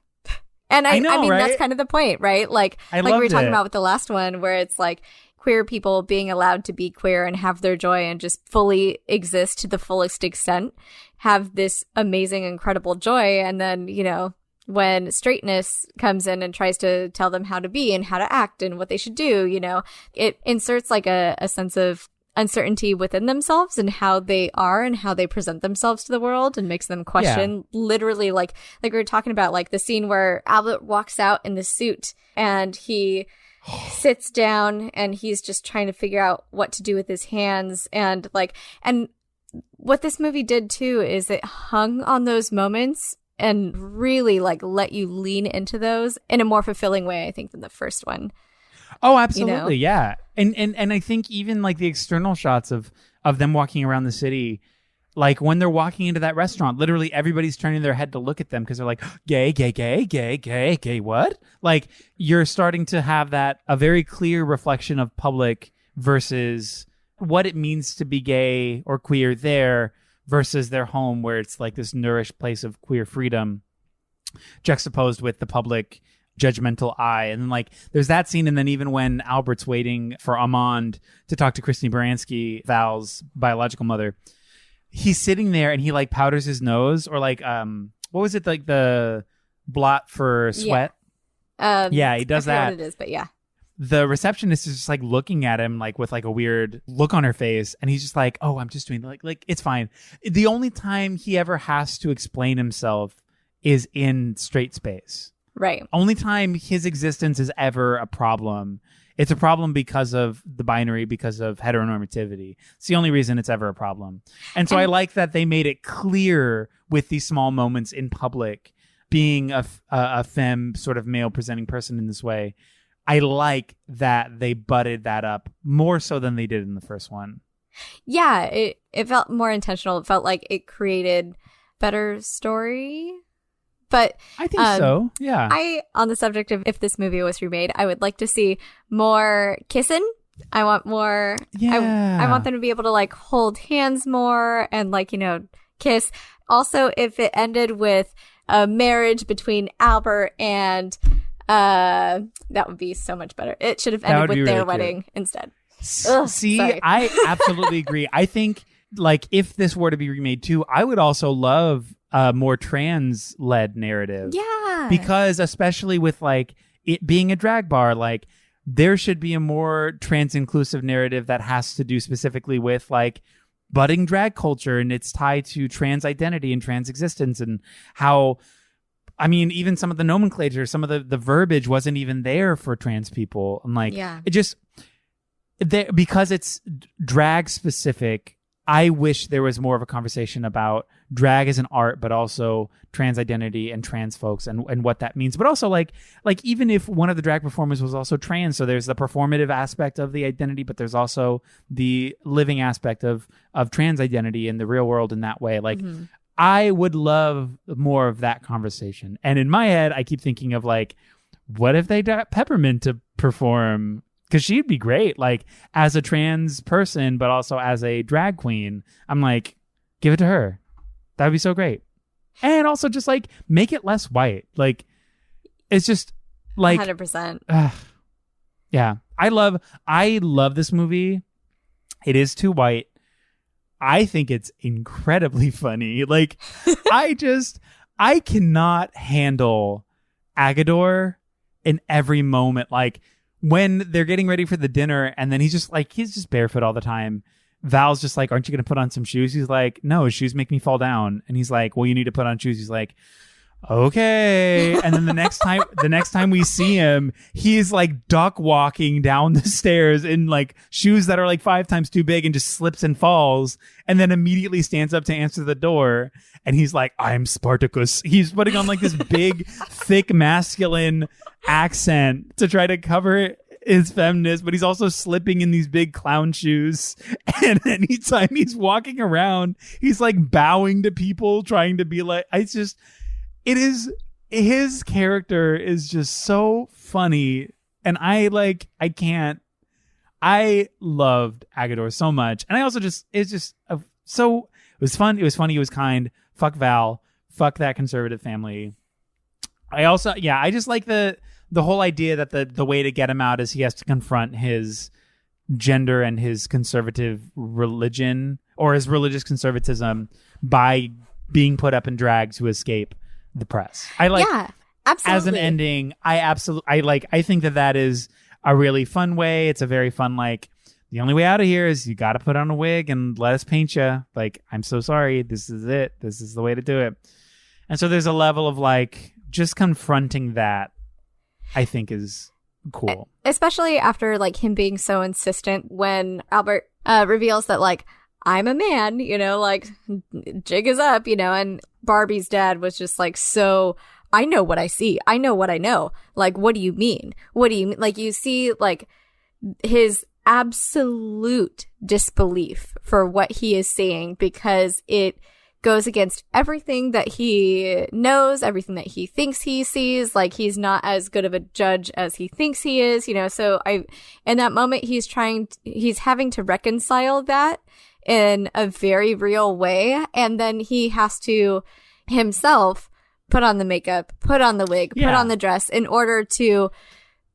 And I mean, right? That's kind of the point, right? Like we were talking about with the last one, where it's like, queer people being allowed to be queer and have their joy and just fully exist to the fullest extent, have this amazing, incredible joy. And then, you know, when straightness comes in and tries to tell them how to be and how to act and what they should do, you know, it inserts like a sense of uncertainty within themselves and how they are and how they present themselves to the world, and makes them question literally like we were talking about, like the scene where Albert walks out in the suit and he sits down and he's just trying to figure out what to do with his hands. And what this movie did too is it hung on those moments and really like let you lean into those in a more fulfilling way, I think, than the first one. Oh, absolutely. Yeah. And I think even like the external shots of them walking around the city, like when they're walking into that restaurant, literally everybody's turning their head to look at them because they're like, gay, gay, gay, gay, gay, gay, what? Like you're starting to have a very clear reflection of public versus what it means to be gay or queer there versus their home where it's like this nourished place of queer freedom juxtaposed with the public judgmental eye. And then like there's that scene, and then even when Albert's waiting for Amand to talk to Christine Baranski, Val's biological mother, he's sitting there and he like powders his nose, or like what was it, like the blot for sweat? Yeah, he does that. What it is, but yeah. The receptionist is just like looking at him like with like a weird look on her face, and he's just like, "Oh, I'm just doing like it's fine." The only time he ever has to explain himself is in straight space. Right. Only time his existence is ever a problem. It's a problem because of the binary, because of heteronormativity. It's the only reason it's ever a problem. And so I like that they made it clear with these small moments in public, being a femme sort of male presenting person in this way. I like that they butted that up more so than they did in the first one. Yeah, it felt more intentional. It felt like it created better story. But I think so. Yeah. On the subject of if this movie was remade, I would like to see more kissing. I want more. Yeah. I want them to be able to like hold hands more and like, kiss. Also, if it ended with a marriage between Albert and that would be so much better. It should have ended with their wedding instead. See, sorry. I absolutely agree. I think like if this were to be remade too, I would also love more trans-led narrative. Yeah. Because especially with like it being a drag bar, like there should be a more trans-inclusive narrative that has to do specifically with like budding drag culture and its tie to trans identity and trans existence, and how, I mean, even some of the nomenclature, some of the verbiage wasn't even there for trans people. And like, it just, because it's drag specific, I wish there was more of a conversation about drag as an art, but also trans identity and trans folks and what that means. But also like even if one of the drag performers was also trans, so there's the performative aspect of the identity, but there's also the living aspect of trans identity in the real world in that way. Like, I would love more of that conversation. And in my head, I keep thinking of like, what if they got Peppermint to perform? Because she'd be great, like as a trans person, but also as a drag queen. I'm like, give it to her. That would be so great. And also just like make it less white. Like it's just like 100%. Yeah. I love this movie. It is too white. I think it's incredibly funny. Like I cannot handle Agador in every moment. Like when they're getting ready for the dinner and then he's just barefoot all the time. Val's just like, aren't you going to put on some shoes? He's like, no, his shoes make me fall down. And he's like, well, you need to put on shoes. He's like, okay. And then the next time we see him, he's like duck walking down the stairs in like shoes that are like 5 times too big and just slips and falls. And then immediately stands up to answer the door. And he's like, I'm Spartacus. He's putting on like this big, thick, masculine accent to try to cover his feminist, but he's also slipping in these big clown shoes. And anytime he's walking around, he's like bowing to people, trying to be like, his character is just so funny. And I loved Agador so much. And I also it was fun. It was funny. It was kind. Fuck Val. Fuck that conservative family. I just like the whole idea that the way to get him out is he has to confront his gender and his conservative religion or his religious conservatism by being put up in drag to escape the press. Absolutely. As an ending, I think that is a really fun way. It's a very fun, like, the only way out of here is you got to put on a wig and let us paint you. Like, I'm so sorry. This is it. This is the way to do it. And so there's a level of like just confronting that I think is cool. Especially after like him being so insistent when Albert reveals that like, I'm a man, like jig is up, and Barbie's dad was just like so I know what I see. I know what I know. Like, what do you mean? What do you mean? Like, you see, like, his absolute disbelief for what he is saying because it goes against everything that he knows, everything that he thinks he sees. Like, he's not as good of a judge as he thinks he is, you know. So in that moment, he's having to reconcile that in a very real way. And then he has to himself put on the makeup, put on the wig, put on the dress in order to,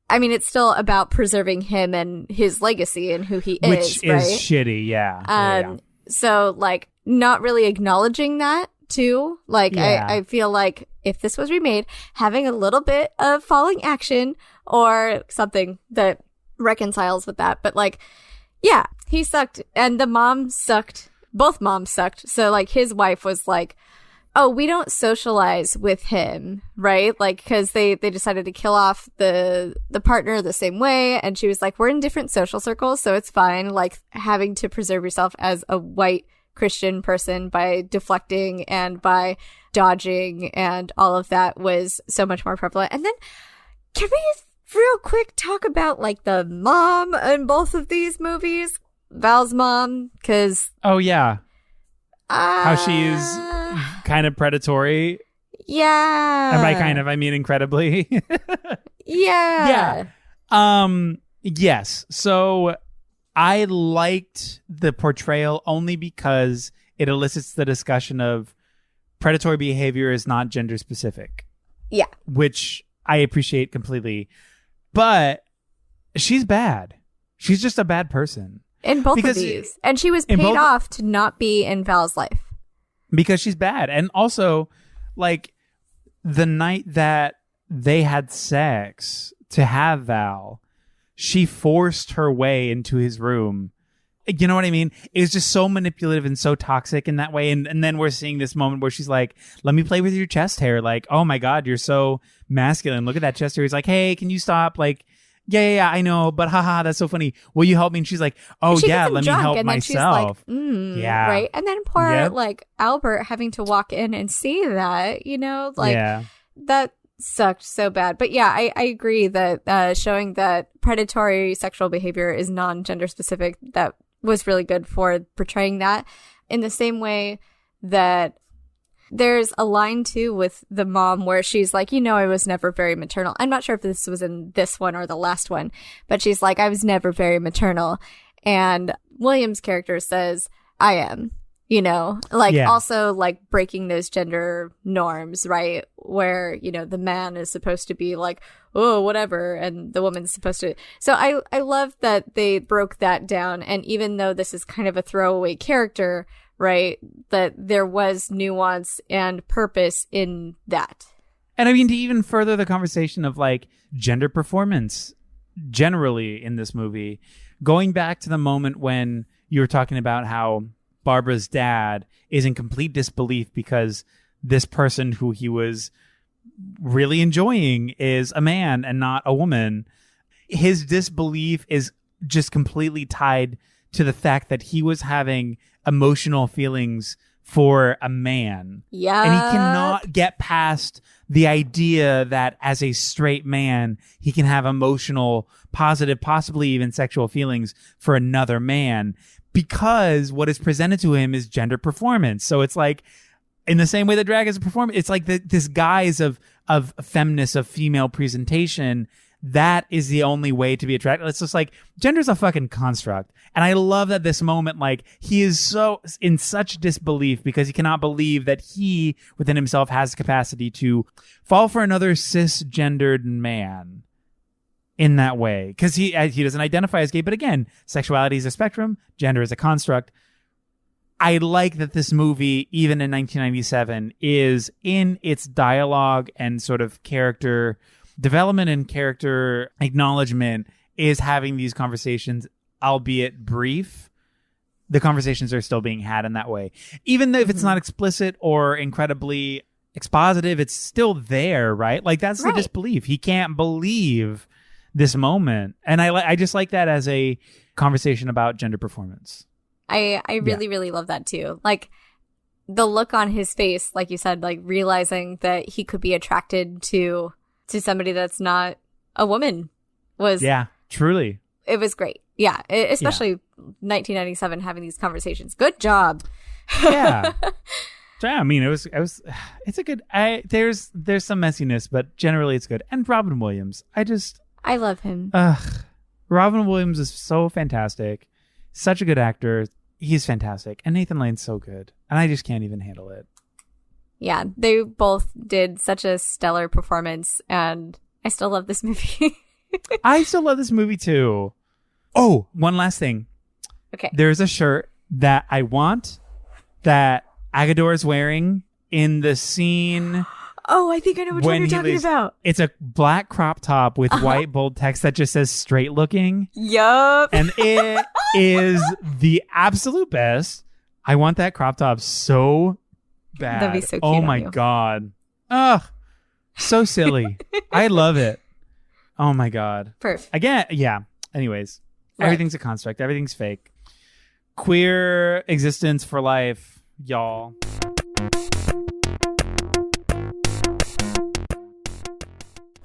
I mean, it's still about preserving him and his legacy and who he is, which is right? shitty. Yeah. So, like, not really acknowledging that too. Like, I feel like if this was remade, having a little bit of falling action or something that reconciles with that. But, like, yeah, he sucked. And the mom sucked. Both moms sucked. So, like, his wife was like, oh, we don't socialize with him, right? Like, because they decided to kill off the partner the same way. And she was like, we're in different social circles, so it's fine. Like, having to preserve yourself as a white Christian person by deflecting and by dodging and all of that was so much more prevalent. And then can we real quick talk about, like, the mom in both of these movies? Val's mom, because... Oh, yeah. How she is kind of predatory. Yeah. And by kind of, I mean incredibly. Yeah. Yes. So I liked the portrayal only because it elicits the discussion of predatory behavior is not gender specific. Yeah. Which I appreciate completely. But she's bad. She's just a bad person. In both of these. And she was paid off to not be in Val's life. Because she's bad. And also, like, the night that they had sex to have Val, she forced her way into his room. You know what I mean? It was just so manipulative and so toxic in that way. And then we're seeing this moment where she's like, let me play with your chest hair. Like, oh my God, you're so masculine. Look at that chest hair. He's like, hey, can you stop? Like, yeah, I know, but haha, that's so funny. Will you help me? And she's like, oh yeah, let me help myself. Yeah. Right. And then poor like Albert having to walk in and see that, you know, like that sucked so bad. But yeah, I agree that showing that predatory sexual behavior is non-gender specific, that was really good for portraying that. In the same way that there's a line, too, with the mom where she's like, you know, I was never very maternal. I'm not sure if this was in this one or the last one, but she's like, I was never very maternal. And William's character says, I am, you know, like also like breaking those gender norms, right? Where, you know, the man is supposed to be like, oh, whatever. And the woman's supposed to. So I love that they broke that down. And even though this is kind of a throwaway character, right, that there was nuance and purpose in that. And I mean, to even further the conversation of like gender performance generally in this movie, going back to the moment when you were talking about how Barbara's dad is in complete disbelief because this person who he was really enjoying is a man and not a woman. His disbelief is just completely tied to the fact that he was having emotional feelings for a man. Yeah. And he cannot get past the idea that as a straight man, he can have emotional, positive, possibly even sexual feelings for another man because what is presented to him is gender performance. So it's like, in the same way that drag is a performance, it's like this guise of feminist, of female presentation. That is the only way to be attracted. It's just like, gender's a fucking construct. And I love that this moment, like, he is so in such disbelief because he cannot believe that he within himself has the capacity to fall for another cisgendered man in that way. Because he doesn't identify as gay. But again, sexuality is a spectrum. Gender is a construct. I like that this movie, even in 1997, is in its dialogue and sort of character development and character acknowledgement is having these conversations, albeit brief. The conversations are still being had in that way. Even though if it's not explicit or incredibly expositive, it's still there, right? Like, that's the disbelief. He can't believe this moment. And I just like that as a conversation about gender performance. I really, really love that too. Like, the look on his face, like you said, like realizing that he could be attracted to somebody that's not a woman was... Yeah, truly. It was great. Yeah, especially 1997 having these conversations. Good job. Yeah. So, yeah, I mean, it's a good, there's some messiness, but generally it's good. And Robin Williams, I love him. Robin Williams is so fantastic. Such a good actor. He's fantastic. And Nathan Lane's so good. And I just can't even handle it. Yeah, they both did such a stellar performance, and I still love this movie. I still love this movie too. Oh, one last thing. Okay. There's a shirt that I want that Agador is wearing in the scene. Oh, I think I know which one you're talking about. It's a black crop top with white bold text that just says straight looking. Yup. And it is the absolute best. I want that crop top so bad. That'd be so cute. Oh my God. Ugh. So silly. I love it. Oh my God. Perfect. Again, yeah. Anyways, Right. Everything's a construct. Everything's fake. Queer existence for life, y'all.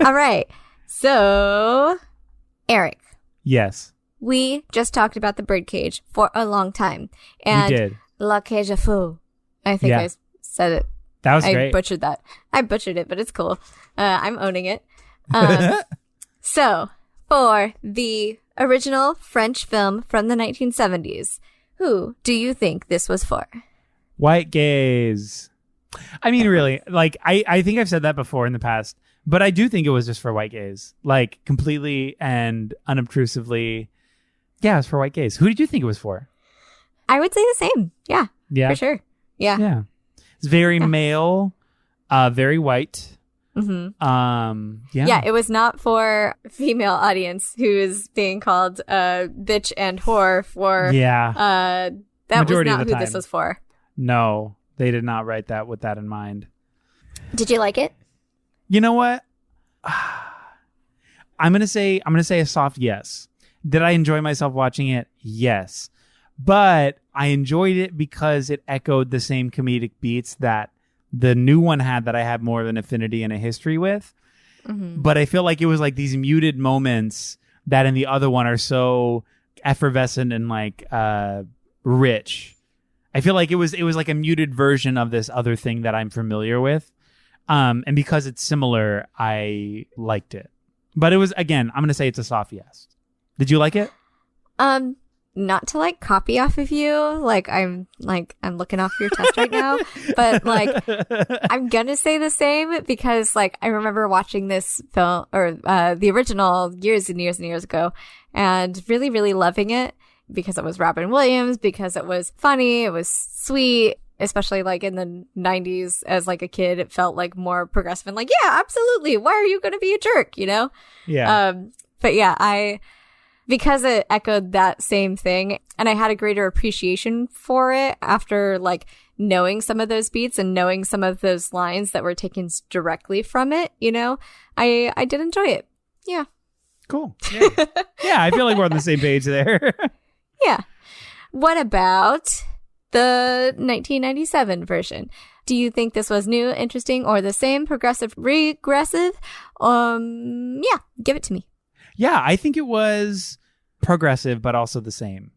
All right. So, Eric, Yes, we just talked about the Birdcage for a long time. And we did. La Cage aux Folles. I think Yeah. I said it. That was I great. butchered that. I butchered it, but it's cool. I'm owning it. So, for the original French film from the 1970s, who do you think this was for? White gays. I mean, really, like, I think I've said that before in the past, but I do think it was just for white gays. Like, completely and unobtrusively. Yeah, it's for white gays. Who did you think it was for? I would say the same. Yeah, Yeah. for sure. Yeah. Yeah. It's very male, very white. Mm-hmm. Yeah. Yeah, it was not for a female audience who is being called bitch and whore for that Majority was of not the who this time. was for. No, they did not write that with that in mind. Did you like it? You know what? I'm gonna say a soft yes. Did I enjoy myself watching it? Yes. But I enjoyed it because it echoed the same comedic beats that the new one had that I have more of an affinity and a history with. Mm-hmm. But I feel like it was like these muted moments that in the other one are so effervescent and like rich. I feel like it was like a muted version of this other thing that I'm familiar with. And because it's similar, I liked it. But it was, again, I'm going to say it's a soft yes. Did you like it? Not to like copy off of you, I'm looking off your test right now, but like I'm gonna say the same because like I remember watching this film or the original years and years and years ago and really, really loving it because it was Robin Williams, because it was funny, it was sweet, especially like in the 90s as like a kid, it felt like more progressive and like, yeah, absolutely. Why are you gonna be a jerk, you know? Yeah. But yeah, because it echoed that same thing and I had a greater appreciation for it after like knowing some of those beats and knowing some of those lines that were taken directly from it, you know, I did enjoy it. Yeah. Cool. Yeah. Yeah, I feel like we're on the same page there. Yeah. What about the 1997 version? Do you think this was new, interesting, or the same, progressive, regressive? Yeah, give it to me. Yeah, I think it was progressive, but also the same.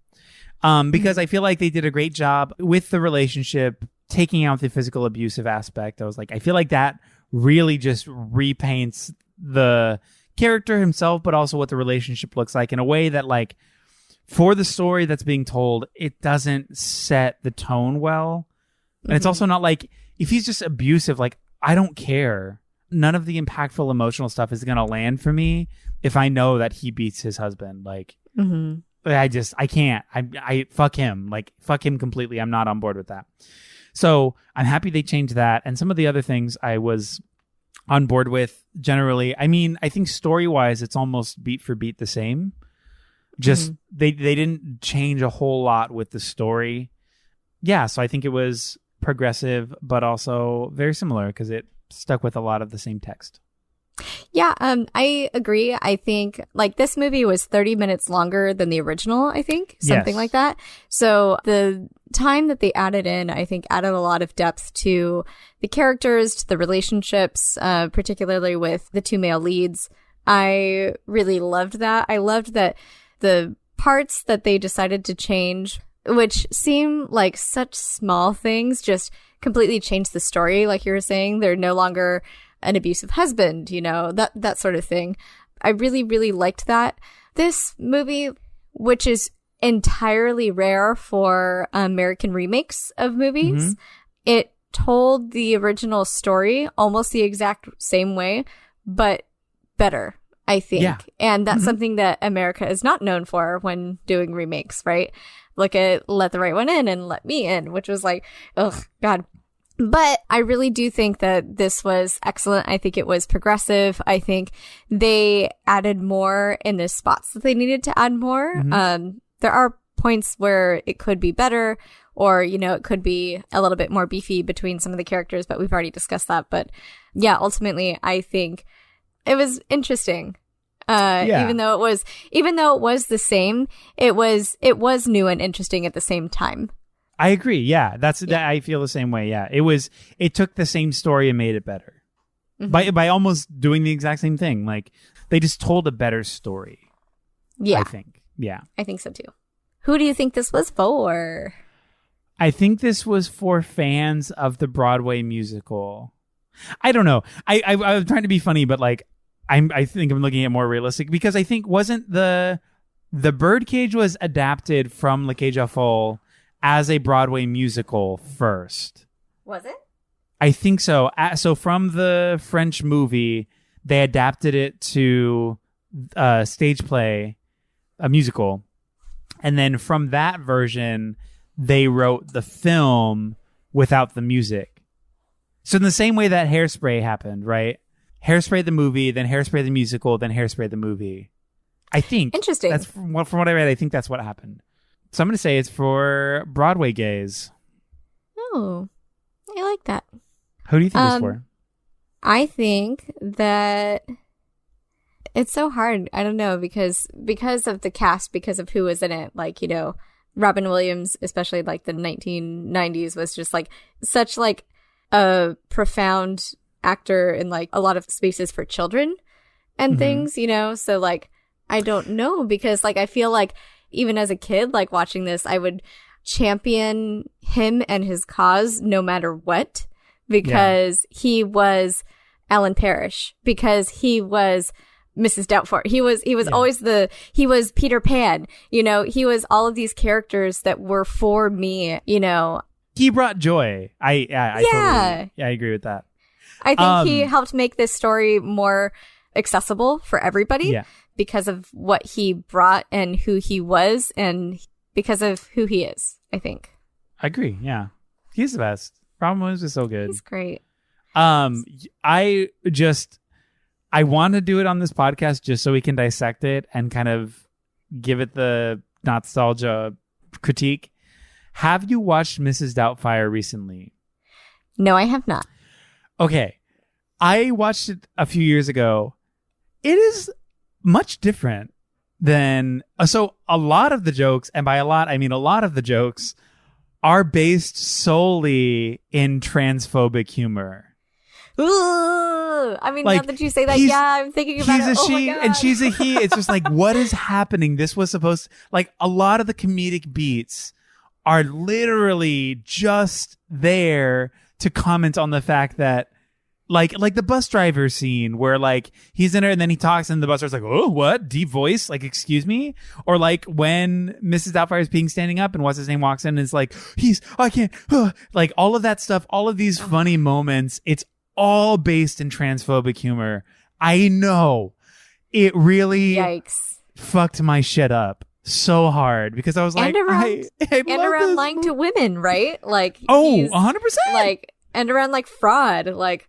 Because I feel like they did a great job with the relationship, taking out the physical abusive aspect. I was like, I feel like that really just repaints the character himself, but also what the relationship looks like in a way that, like, for the story that's being told, it doesn't set the tone well. And it's also not like, if he's just abusive, like, I don't care. None of the impactful emotional stuff is going to land for me if I know that he beats his husband. Like, I can't. I fuck him. Like, fuck him completely. I'm not on board with that. So I'm happy they changed that. And some of the other things I was on board with generally. I mean, I think story-wise, it's almost beat for beat the same. Just they didn't change a whole lot with the story. Yeah, so I think it was progressive, but also very similar because it stuck with a lot of the same text. Yeah, I agree. I think like this movie was 30 minutes longer than the original, I think, something Yes. like that. So the time that they added in, I think, added a lot of depth to the characters, to the relationships, particularly with the two male leads. I really loved that. I loved that the parts that they decided to change, which seem like such small things, just completely changed the story. Like you were saying, they're no longer an abusive husband, that sort of thing. I really, really liked that. This movie, which is entirely rare for American remakes of movies, it told the original story almost the exact same way, but better, I think. Yeah. And that's something that America is not known for when doing remakes, right? Look at Let the Right One In and Let Me In, which was like, oh, God. But I really do think that this was excellent. I think it was progressive. I think they added more in the spots that they needed to add more. There are points where it could be better, or, it could be a little bit more beefy between some of the characters, but we've already discussed that. But yeah, ultimately, I think it was interesting. Even though it was the same, it was new and interesting at the same time. I agree. Yeah, I feel the same way. Yeah, it took the same story and made it better by almost doing the exact same thing. Like they just told a better story. Yeah, I think. Yeah, I think so too. Who do you think this was for? I think this was for fans of the Broadway musical. I don't know. I was trying to be funny, but like I think I'm looking at more realistic, because I think wasn't the Birdcage was adapted from Les Cage aux Folles as a Broadway musical first. Was it? I think so. So from the French movie, they adapted it to a stage play, a musical. And then from that version, they wrote the film without the music. So in the same way that Hairspray happened, right? Hairspray the movie, then Hairspray the musical, then Hairspray the movie. I think. Interesting. That's from what I read. I think that's what happened. So I'm going to say it's for Broadway gays. Oh, I like that. Who do you think it's for? I think that it's so hard. I don't know, because of the cast, because of who was in it. Like, Robin Williams, especially like the 1990s, was just like such like a profound actor in like a lot of spaces for children and things, So like, I don't know, because like I feel like even as a kid, like watching this, I would champion him and his cause no matter what, because he was Alan Parrish, because he was Mrs. Doubtfire. He was always he was Peter Pan, he was all of these characters that were for me, He brought joy. I totally, I agree with that. I think he helped make this story more accessible for everybody because of what he brought and who he was, and because of who he is, I think. I agree. Yeah. He's the best. Robin Williams is so good. He's great. I want to do it on this podcast just so we can dissect it and kind of give it the NOTstalgia critique. Have you watched Mrs. Doubtfire recently? No, I have not. Okay. I watched it a few years ago. It is much different than... So a lot of the jokes, and by a lot, I mean a lot of the jokes, are based solely in transphobic humor. Ooh, I mean, like, now that you say that, I'm thinking about it. He's a she my God. and she's a he. It's just like, what is happening? This was supposed to... Like, a lot of the comedic beats are literally just there to comment on the fact that like the bus driver scene where like he's in there and then he talks and the bus driver's like, oh, what? Deep voice? Like, excuse me? Or like when Mrs. Doubtfire is being standing up and what's his name walks in and is like, I can't, like all of that stuff, all of these funny moments, it's all based in transphobic humor. I know it really fucked my shit up so hard because I was like, around lying to women, right? Like, 100%. Like, and around like fraud, like,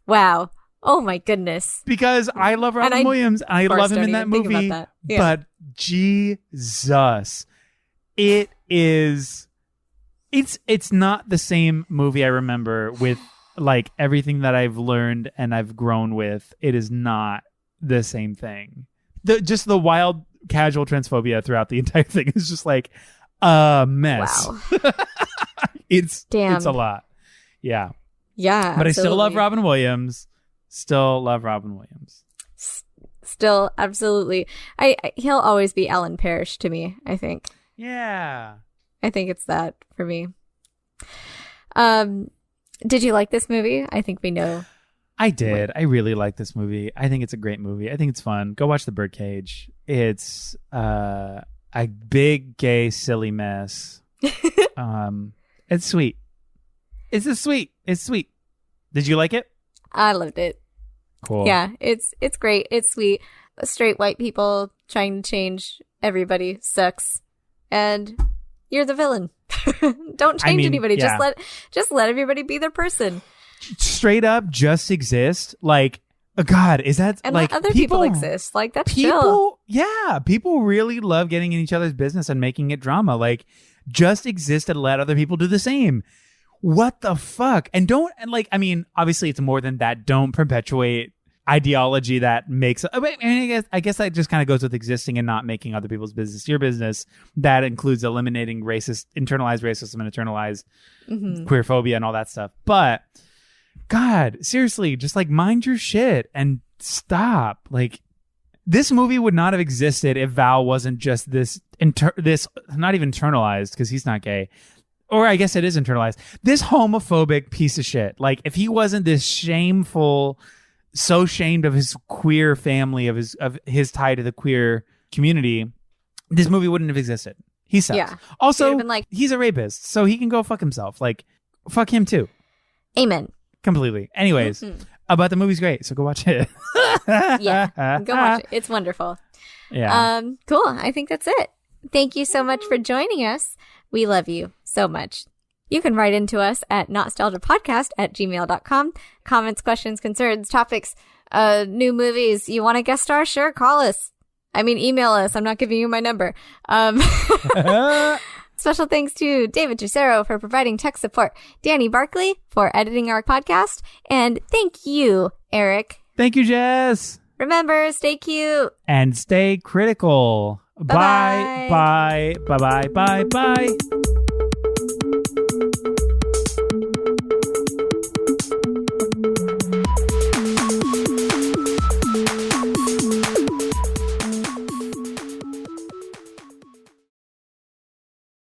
wow. Oh my goodness. Because I love Robin Williams and I love him in that movie. But Jesus, it's not the same movie I remember with like everything that I've learned and I've grown with. It is not the same thing. Just the wild casual transphobia throughout the entire thing is just like a mess. Wow. It's Damn. It's a lot. Yeah. Yeah. But absolutely. I still love Robin Williams. Still, absolutely. He'll always be Alan Parrish to me, I think. Yeah. I think it's that for me. Did you like this movie? I think we know. I did. I really like this movie. I think it's a great movie. I think it's fun. Go watch The Birdcage. It's a big, gay, silly mess. It's sweet. It's sweet. Did you like it? I loved it. Cool. Yeah, it's great. It's sweet. Straight white people trying to change everybody sucks. And you're the villain. Don't change anybody. Yeah. Just let everybody be their person. Straight up just exist. Like, God, is that And like let other people exist. Like, that's chill. Yeah, people really love getting in each other's business and making it drama. Like, just exist and let other people do the same. What the fuck? And don't, and like, I mean, obviously it's more than that. Don't perpetuate ideology that makes, I guess that just kind of goes with existing and not making other people's business your business. That includes eliminating internalized racism and internalized queerphobia and all that stuff. But God, seriously, just like mind your shit and stop. Like, this movie would not have existed if Val wasn't just this not even internalized, because he's not gay. Or I guess it is internalized. This homophobic piece of shit. Like, if he wasn't this shameful, so shamed of his queer family, of his tie to the queer community, this movie wouldn't have existed. He sucks. Yeah. Also, Like, he's a rapist, so he can go fuck himself. Like, fuck him too. Amen. Completely. Anyways, but the movie's great, so go watch it. Yeah, go watch it. It's wonderful. Yeah. Cool. I think that's it. Thank you so much for joining us. We love you so much. You can write into us at NOTstalgiaPodcast@gmail.com. Comments, questions, concerns, topics, new movies. You want a guest star? Sure, call us. I mean, email us. I'm not giving you my number. Special thanks to David Juicero for providing tech support, Danny Barkley for editing our podcast, and thank you, Eric. Thank you, Jess. Remember, stay cute. And stay critical. Bye-bye. Bye. Bye. Bye. Bye. Bye.